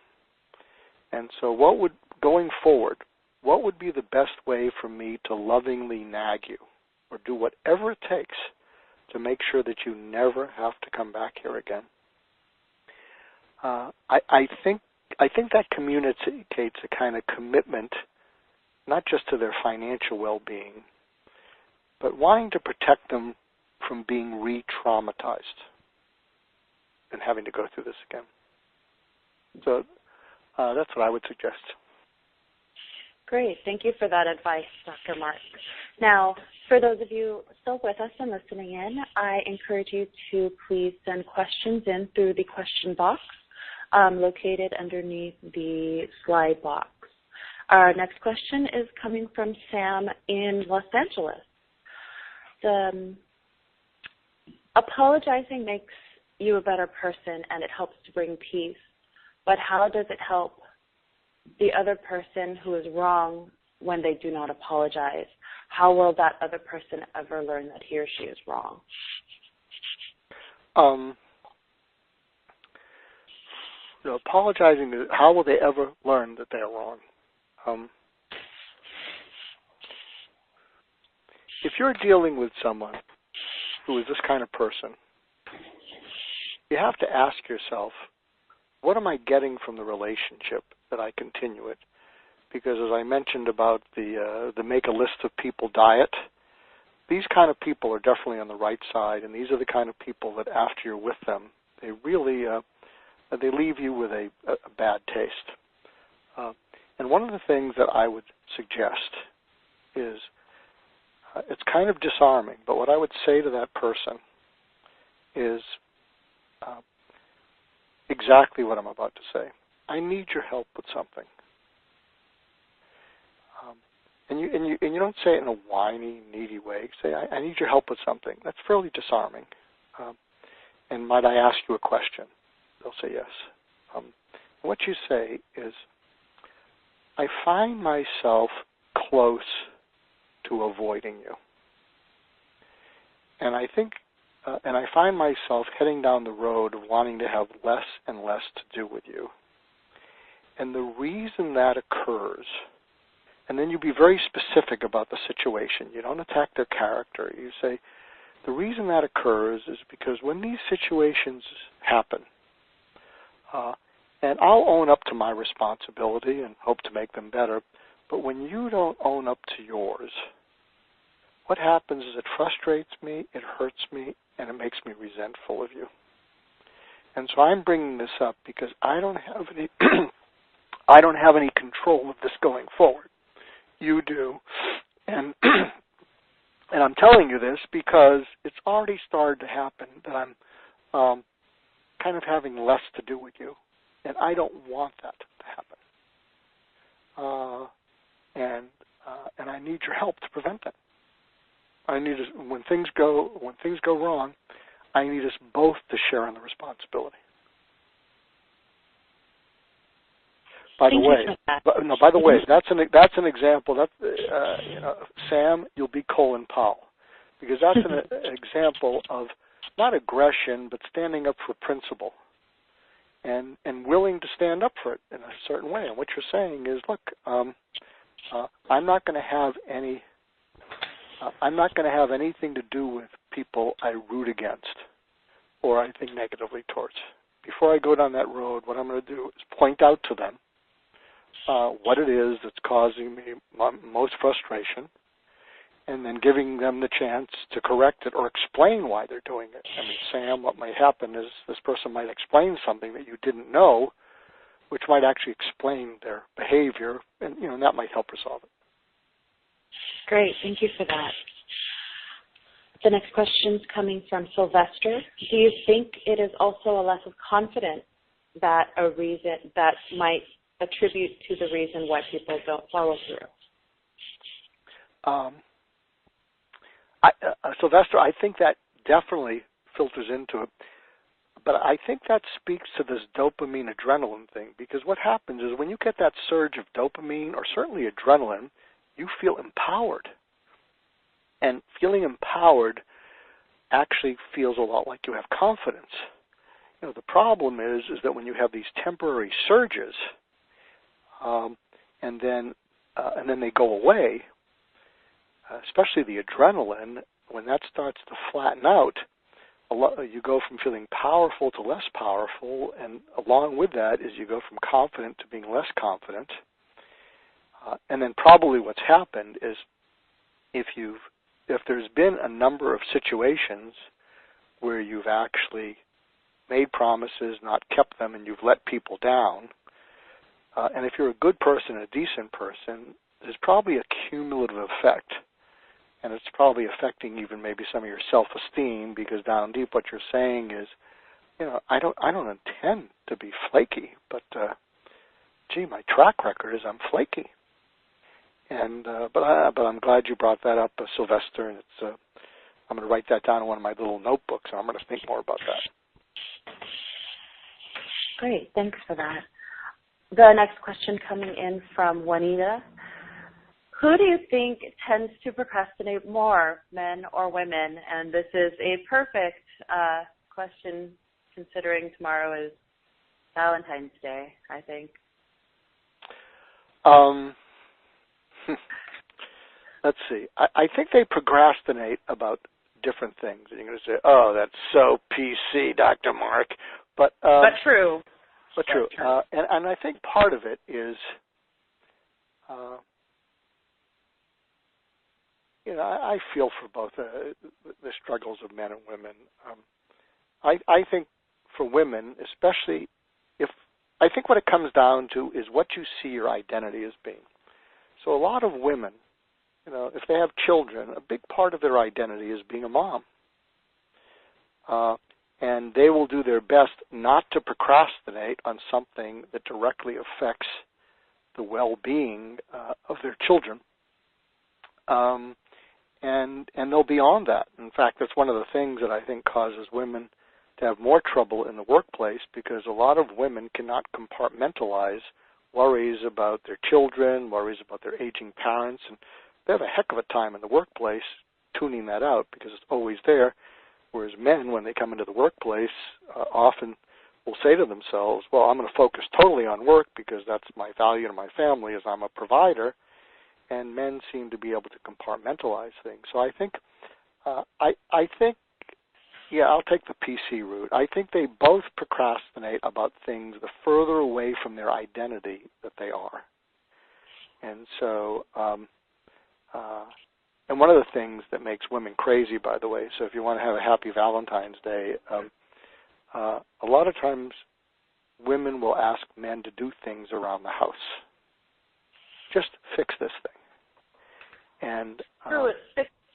[SPEAKER 2] And so going forward, what would be the best way for me to lovingly nag you or do whatever it takes to make sure that you never have to come back here again? I think that communicates a kind of commitment, not just to their financial well-being, but wanting to protect them from being re-traumatized and having to go through this again. So that's what I would suggest.
[SPEAKER 1] Great. Thank you for that advice, Dr. Mark. Now, for those of you still with us and listening in, I encourage you to please send questions in through the question box located underneath the slide box. Our next question is coming from Sam in Los Angeles. Apologizing makes you a better person and it helps to bring peace, but how does it help the other person who is wrong when they do not apologize? How will that other person ever learn that he or she is wrong?
[SPEAKER 2] Apologizing, how will they ever learn that they're wrong? If you're dealing with someone who is this kind of person, you have to ask yourself, what am I getting from the relationship that I continue it? Because as I mentioned about the make a list of people diet, these kind of people are definitely on the right side, and these are the kind of people that after you're with them, they really they leave you with a bad taste. And one of the things that I would suggest is, it's kind of disarming, but what I would say to that person is exactly what I'm about to say. I need your help with something. And you don't say it in a whiny, needy way. Say, I need your help with something. That's fairly disarming. And might I ask you a question? They'll say yes. What you say is, I find myself close to avoiding you. And I think, and I find myself heading down the road of wanting to have less and less to do with you. And the reason that occurs, and then you be very specific about the situation. You don't attack their character. You say, the reason that occurs is because when these situations happen, and I'll own up to my responsibility and hope to make them better, but when you don't own up to yours, what happens is it frustrates me, it hurts me, and it makes me resentful of you. And so I'm bringing this up because I don't have any I don't have any control of this going forward. You do. And and I'm telling you this because it's already started to happen that I'm kind of having less to do with you. And I don't want that to happen. And I need your help to prevent that. I need us, when things go wrong, I need us both to share in the responsibility. By the way, that's an example. That Sam, you'll be Colin Powell, because that's an example of not aggression, but standing up for principle, and willing to stand up for it in a certain way. And what you're saying is, look, I'm not going to have any. I'm not going to have anything to do with people I root against or I think negatively towards. Before I go down that road, what I'm going to do is point out to them what it is that's causing me most frustration, and then giving them the chance to correct it or explain why they're doing it. I mean, Sam, what might happen is this person might explain something that you didn't know, which might actually explain their behavior, and that might help resolve it.
[SPEAKER 1] Great, thank you for that. The next question is coming from Sylvester. Do you think it is also a lack of confidence that a reason that might attribute to the reason why people don't follow through?
[SPEAKER 2] Sylvester, I think that definitely filters into it. But I think that speaks to this dopamine adrenaline thing, because what happens is when you get that surge of dopamine or certainly adrenaline, you feel empowered. And feeling empowered actually feels a lot like you have confidence. The problem is that when you have these temporary surges, and then they go away, especially the adrenaline, when that starts to flatten out, you go from feeling powerful to less powerful, and along with that is you go from confident to being less confident. And then probably what's happened is if there's been a number of situations where you've actually made promises, not kept them, and you've let people down, and if you're a good person, a decent person, there's probably a cumulative effect. And it's probably affecting even maybe some of your self-esteem, because down deep what you're saying is, I don't intend to be flaky, but gee, my track record is I'm flaky. And but I'm glad you brought that up, Sylvester. And it's I'm going to write that down in one of my little notebooks, and I'm going to think more about that.
[SPEAKER 1] Great, thanks for that. The next question coming in from Juanita. Who do you think tends to procrastinate more, men or women? And this is a perfect question considering tomorrow is Valentine's Day, I think.
[SPEAKER 2] Let's see. I think they procrastinate about different things. And you're going to say, oh, that's so PC, Dr. Mark. But
[SPEAKER 1] true.
[SPEAKER 2] But true. And I think part of it is, I feel for both the struggles of men and women. I think for women, especially I think what it comes down to is what you see your identity as being. So a lot of women, if they have children, a big part of their identity is being a mom. And they will do their best not to procrastinate on something that directly affects the well-being of their children. And they'll be on that. In fact, that's one of the things that I think causes women to have more trouble in the workplace because a lot of women cannot compartmentalize worries about their children, worries about their aging parents, and they have a heck of a time in the workplace tuning that out because it's always there, whereas men, when they come into the workplace, often will say to themselves, well, I'm going to focus totally on work because that's my value to my family as I'm a provider, and men seem to be able to compartmentalize things. So I think, I'll take the PC route. I think they both procrastinate about things the further away from their identity that they are. And so, and one of the things that makes women crazy, by the way, so if you want to have a happy Valentine's Day, a lot of times women will ask men to do things around the house. Just fix this thing. And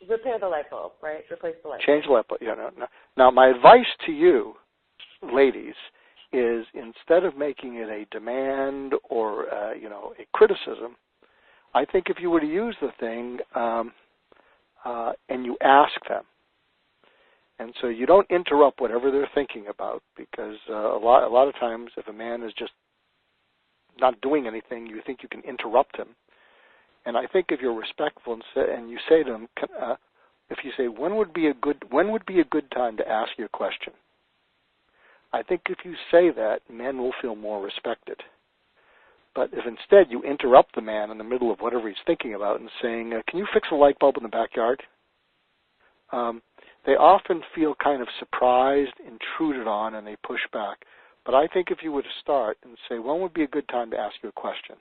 [SPEAKER 1] repair the light bulb, right? Replace the light bulb.
[SPEAKER 2] Change the light bulb. Yeah, no. Now, my advice to you, ladies, is instead of making it a demand or a criticism, I think if you were to use the thing and you ask them, and so you don't interrupt whatever they're thinking about, because a lot of times if a man is just not doing anything, you think you can interrupt him. And I think if you're respectful and you say to them, if you say, when would be a good time to ask you a question? I think if you say that, men will feel more respected. But if instead you interrupt the man in the middle of whatever he's thinking about and saying, can you fix a light bulb in the backyard? They often feel kind of surprised, intruded on, and they push back. But I think if you were to start and say, when would be a good time to ask you a question?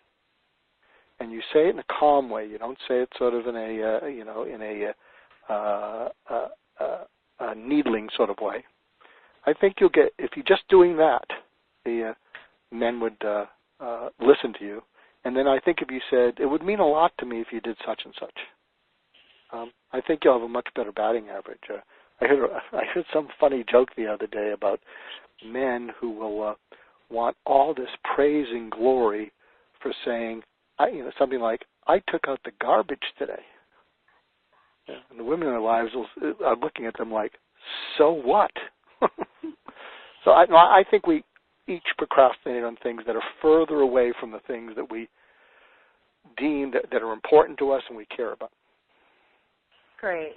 [SPEAKER 2] And you say it in a calm way. You don't say it sort of in a needling sort of way. I think you'll get, if you're just doing that, the men would listen to you. And then I think if you said, it would mean a lot to me if you did such and such, I think you'll have a much better batting average. I heard some funny joke the other day about men who will want all this praise and glory for saying, something like, I took out the garbage today. Yeah, and the women in their lives are looking at them like, so what? So I think we each procrastinate on things that are further away from the things that we deem that are important to us and we care about.
[SPEAKER 1] Great.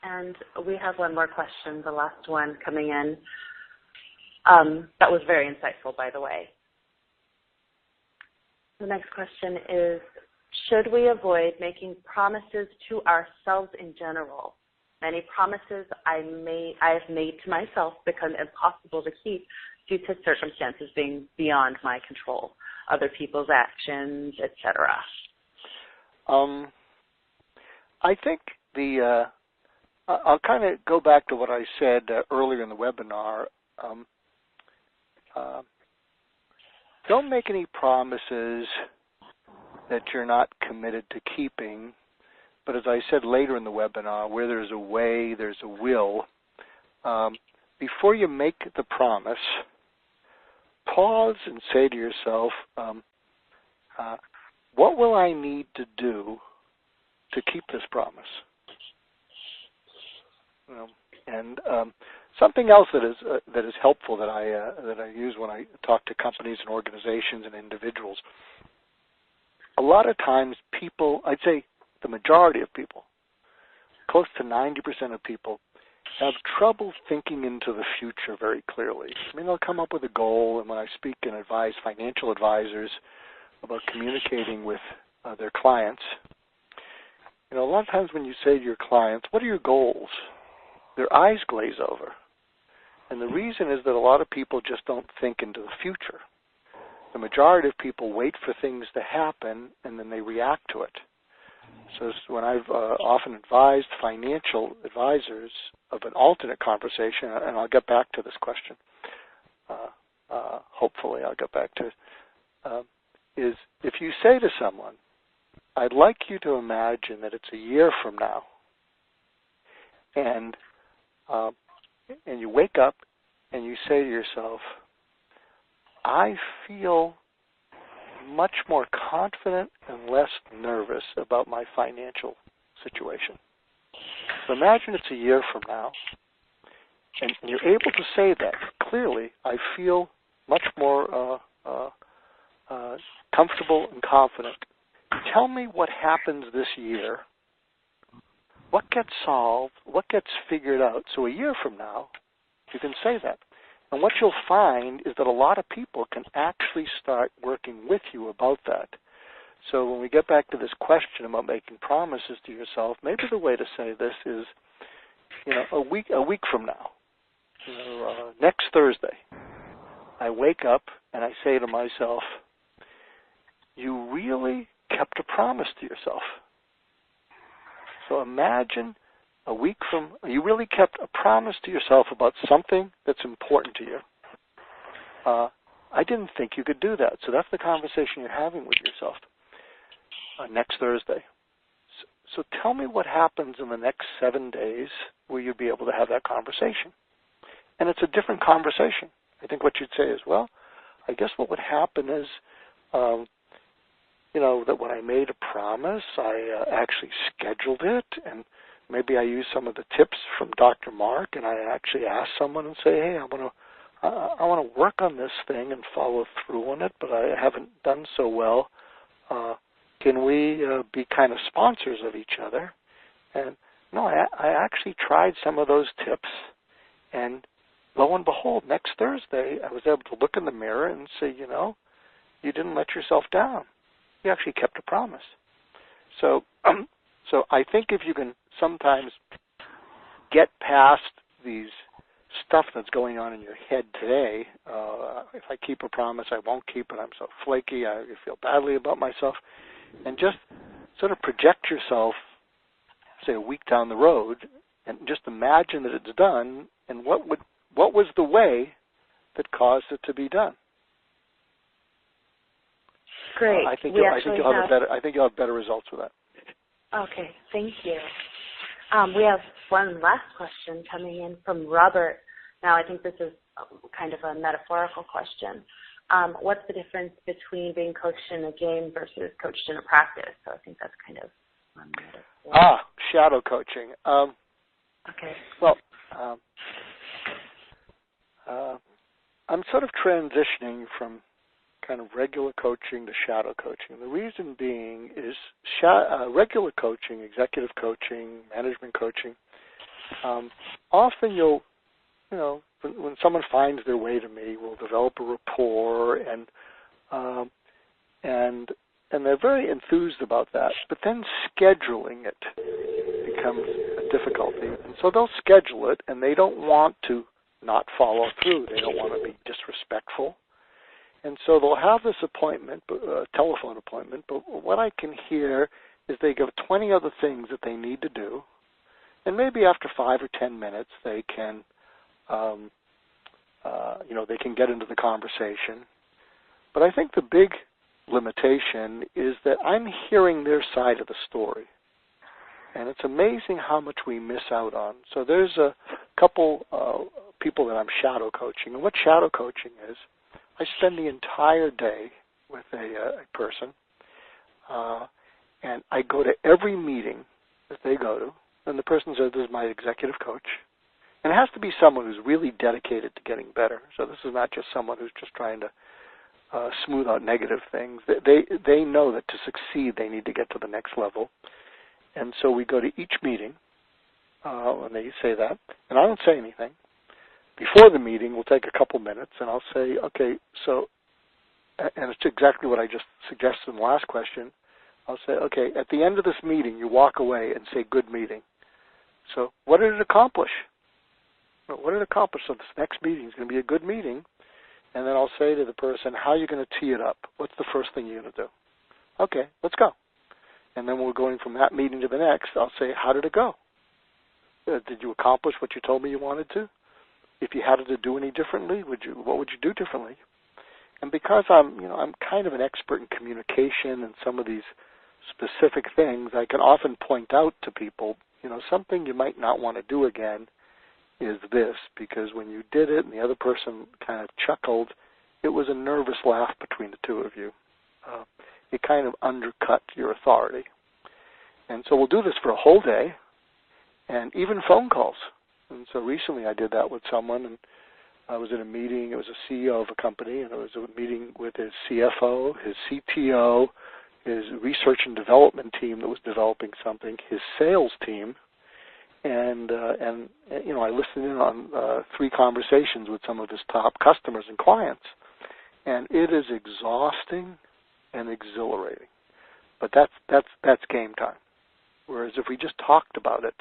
[SPEAKER 1] And we have one more question, the last one coming in. That was very insightful, by the way. The next question is, should we avoid making promises to ourselves in general? Many promises I have made to myself become impossible to keep due to circumstances being beyond my control, other people's actions, etc.
[SPEAKER 2] I think I'll kind of go back to what I said earlier in the webinar. Don't make any promises that you're not committed to keeping. But as I said later in the webinar, where there's a way, there's a will. Before you make the promise, pause and say to yourself, what will I need to do to keep this promise? And something else that is helpful that I use when I talk to companies and organizations and individuals. A lot of times people, I'd say the majority of people, close to 90% of people, have trouble thinking into the future very clearly. I mean, they'll come up with a goal, and when I speak and advise financial advisors about communicating with their clients, a lot of times when you say to your clients, what are your goals? Their eyes glaze over. And the reason is that a lot of people just don't think into the future. The majority of people wait for things to happen, and then they react to it. So when I've often advised financial advisors of an alternate conversation, and I'll get back to this question, hopefully I'll get back to it, is if you say to someone, I'd like you to imagine that it's a year from now, and you wake up and you say to yourself, I feel much more confident and less nervous about my financial situation. So imagine it's a year from now, and you're able to say that clearly, I feel much more comfortable and confident. Tell me what happens this year. What gets solved? What gets figured out? So a year from now, you can say that. And what you'll find is that a lot of people can actually start working with you about that. So when we get back to this question about making promises to yourself, maybe the way to say this is, a week from now, next Thursday, I wake up and I say to myself, you really kept a promise to yourself. So imagine a week from, you really kept a promise to yourself about something that's important to you. I didn't think you could do that. So that's the conversation you're having with yourself next Thursday. So tell me what happens in the next 7 days where you'd be able to have that conversation. And it's a different conversation. I think what you'd say is, well, I guess what would happen is, that when I made a promise, I actually scheduled it, and maybe I used some of the tips from Dr. Mark, and I actually asked someone and say, hey, I want to work on this thing and follow through on it, but I haven't done so well. Can we be kind of sponsors of each other? And no, I actually tried some of those tips, and lo and behold, next Thursday, I was able to look in the mirror and say, you didn't let yourself down. You actually kept a promise. So I think if you can sometimes get past these stuff that's going on in your head today, if I keep a promise, I won't keep it, I'm so flaky, I feel badly about myself, and just sort of project yourself, say, a week down the road, and just imagine that it's done, and what was the way that caused it to be done?
[SPEAKER 1] Great.
[SPEAKER 2] I think you'll have better results with that.
[SPEAKER 1] Okay, thank you. We have one last question coming in from Robert. Now, I think this is kind of a metaphorical question. What's the difference between being coached in a game versus coached in a practice? So I think that's kind of metaphor.
[SPEAKER 2] Shadow coaching.
[SPEAKER 1] Okay.
[SPEAKER 2] Well, I'm sort of transitioning from kind of regular coaching to shadow coaching. The reason being is regular coaching, executive coaching, management coaching, often when someone finds their way to me, we'll develop a rapport and they're very enthused about that. But then scheduling it becomes a difficulty. And so they'll schedule it and they don't want to not follow through. They don't want to be disrespectful. And so they'll have this appointment, telephone appointment, but what I can hear is they give 20 other things that they need to do, and maybe after 5 or 10 minutes they can, they can get into the conversation. But I think the big limitation is that I'm hearing their side of the story, and it's amazing how much we miss out on. So there's a couple people that I'm shadow coaching, and what shadow coaching is, I spend the entire day with a person, and I go to every meeting that they go to, and the person says, this is my executive coach. And it has to be someone who's really dedicated to getting better. So this is not just someone who's just trying to smooth out negative things. They know that to succeed, they need to get to the next level. And so we go to each meeting, and they say that, and I don't say anything. Before the meeting, we'll take a couple minutes, and I'll say, okay, so, and it's exactly what I just suggested in the last question. I'll say, okay, at the end of this meeting, you walk away and say, good meeting. So what did it accomplish? What did it accomplish? So this next meeting is going to be a good meeting, and then I'll say to the person, how are you going to tee it up? What's the first thing you're going to do? Okay, let's go. And then we're going from that meeting to the next. I'll say, how did it go? Did you accomplish what you told me you wanted to? If you had to do any differently, what would you do differently? And because I'm kind of an expert in communication and some of these specific things, I can often point out to people, something you might not want to do again is this, because when you did it and the other person kind of chuckled, it was a nervous laugh between the two of you. It kind of undercut your authority. And so we'll do this for a whole day, and even phone calls. And so recently I did that with someone, and I was in a meeting. It was a CEO of a company, and it was a meeting with his CFO, his CTO, his research and development team that was developing something, his sales team, and I listened in on 3 conversations with some of his top customers and clients, and it is exhausting and exhilarating. But that's game time. Whereas if we just talked about it,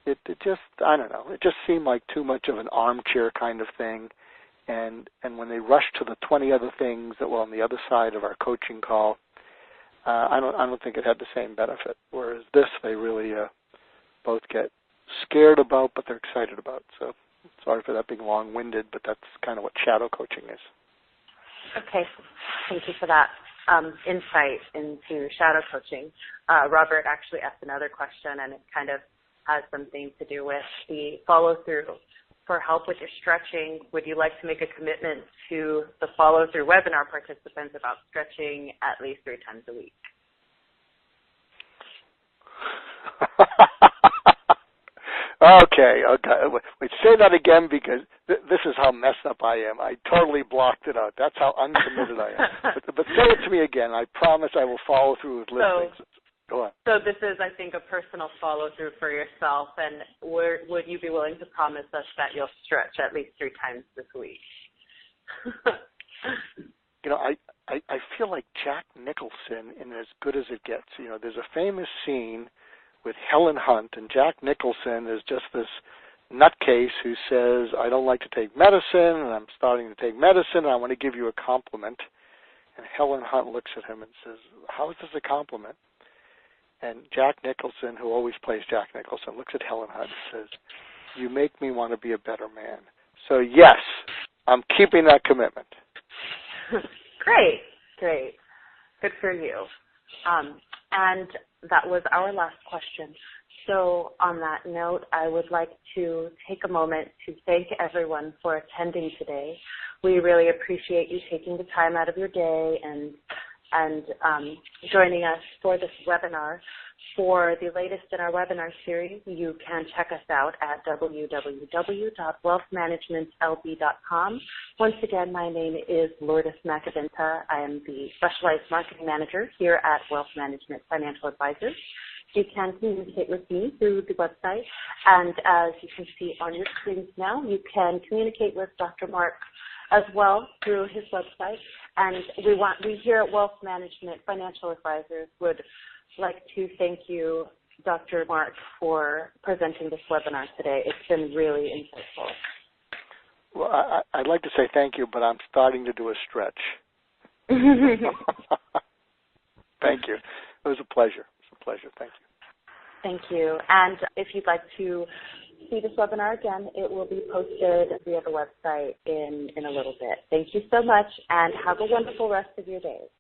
[SPEAKER 2] it just, I don't know, it just seemed like too much of an armchair kind of thing. And when they rushed to the 20 other things that were on the other side of our coaching call, I don't think it had the same benefit. Whereas this, they really both get scared about, but they're excited about. So sorry for that being long-winded, but that's kind of what shadow coaching is.
[SPEAKER 1] Okay, thank you for that insight into shadow coaching. Robert actually asked another question, and it kind of has something to do with the follow-through. For help with your stretching, would you like to make a commitment to the follow-through webinar participants about stretching at least 3 times a week?
[SPEAKER 2] Okay. Wait, say that again, because this is how messed up I am. I totally blocked it out. That's how uncommitted I am. But say it to me again. I promise I will follow through with listening. Go on.
[SPEAKER 1] So this is, I think, a personal follow-through for yourself, and would you be willing to promise us that you'll stretch at least 3 times this week?
[SPEAKER 2] I feel like Jack Nicholson in As Good as It Gets. There's a famous scene with Helen Hunt, and Jack Nicholson is just this nutcase who says, I don't like to take medicine, and I'm starting to take medicine, and I want to give you a compliment. And Helen Hunt looks at him and says, how is this a compliment? And Jack Nicholson, who always plays Jack Nicholson, looks at Helen Hunt and says, you make me want to be a better man. So yes, I'm keeping that commitment.
[SPEAKER 1] Great. Good for you. And that was our last question. So on that note, I would like to take a moment to thank everyone for attending today. We really appreciate you taking the time out of your day and joining us for this webinar. For the latest in our webinar series, you can check us out at www.wealthmanagementlb.com. Once again, my name is Lourdes Macavinta. I am the Specialized Marketing Manager here at Wealth Management Financial Advisors. You can communicate with me through the website, and as you can see on your screens now, you can communicate with Dr. Mark as well through his website. And we here at Wealth Management Financial Advisors would like to thank you, Dr. Mark, for presenting this webinar today. It's been really insightful.
[SPEAKER 2] Well, I'd like to say thank you, but I'm starting to do a stretch. Thank you. It was a pleasure. Thank you.
[SPEAKER 1] Thank you. And if you'd like to see this webinar again, it will be posted via the website in a little bit. Thank you so much, and have a wonderful rest of your day.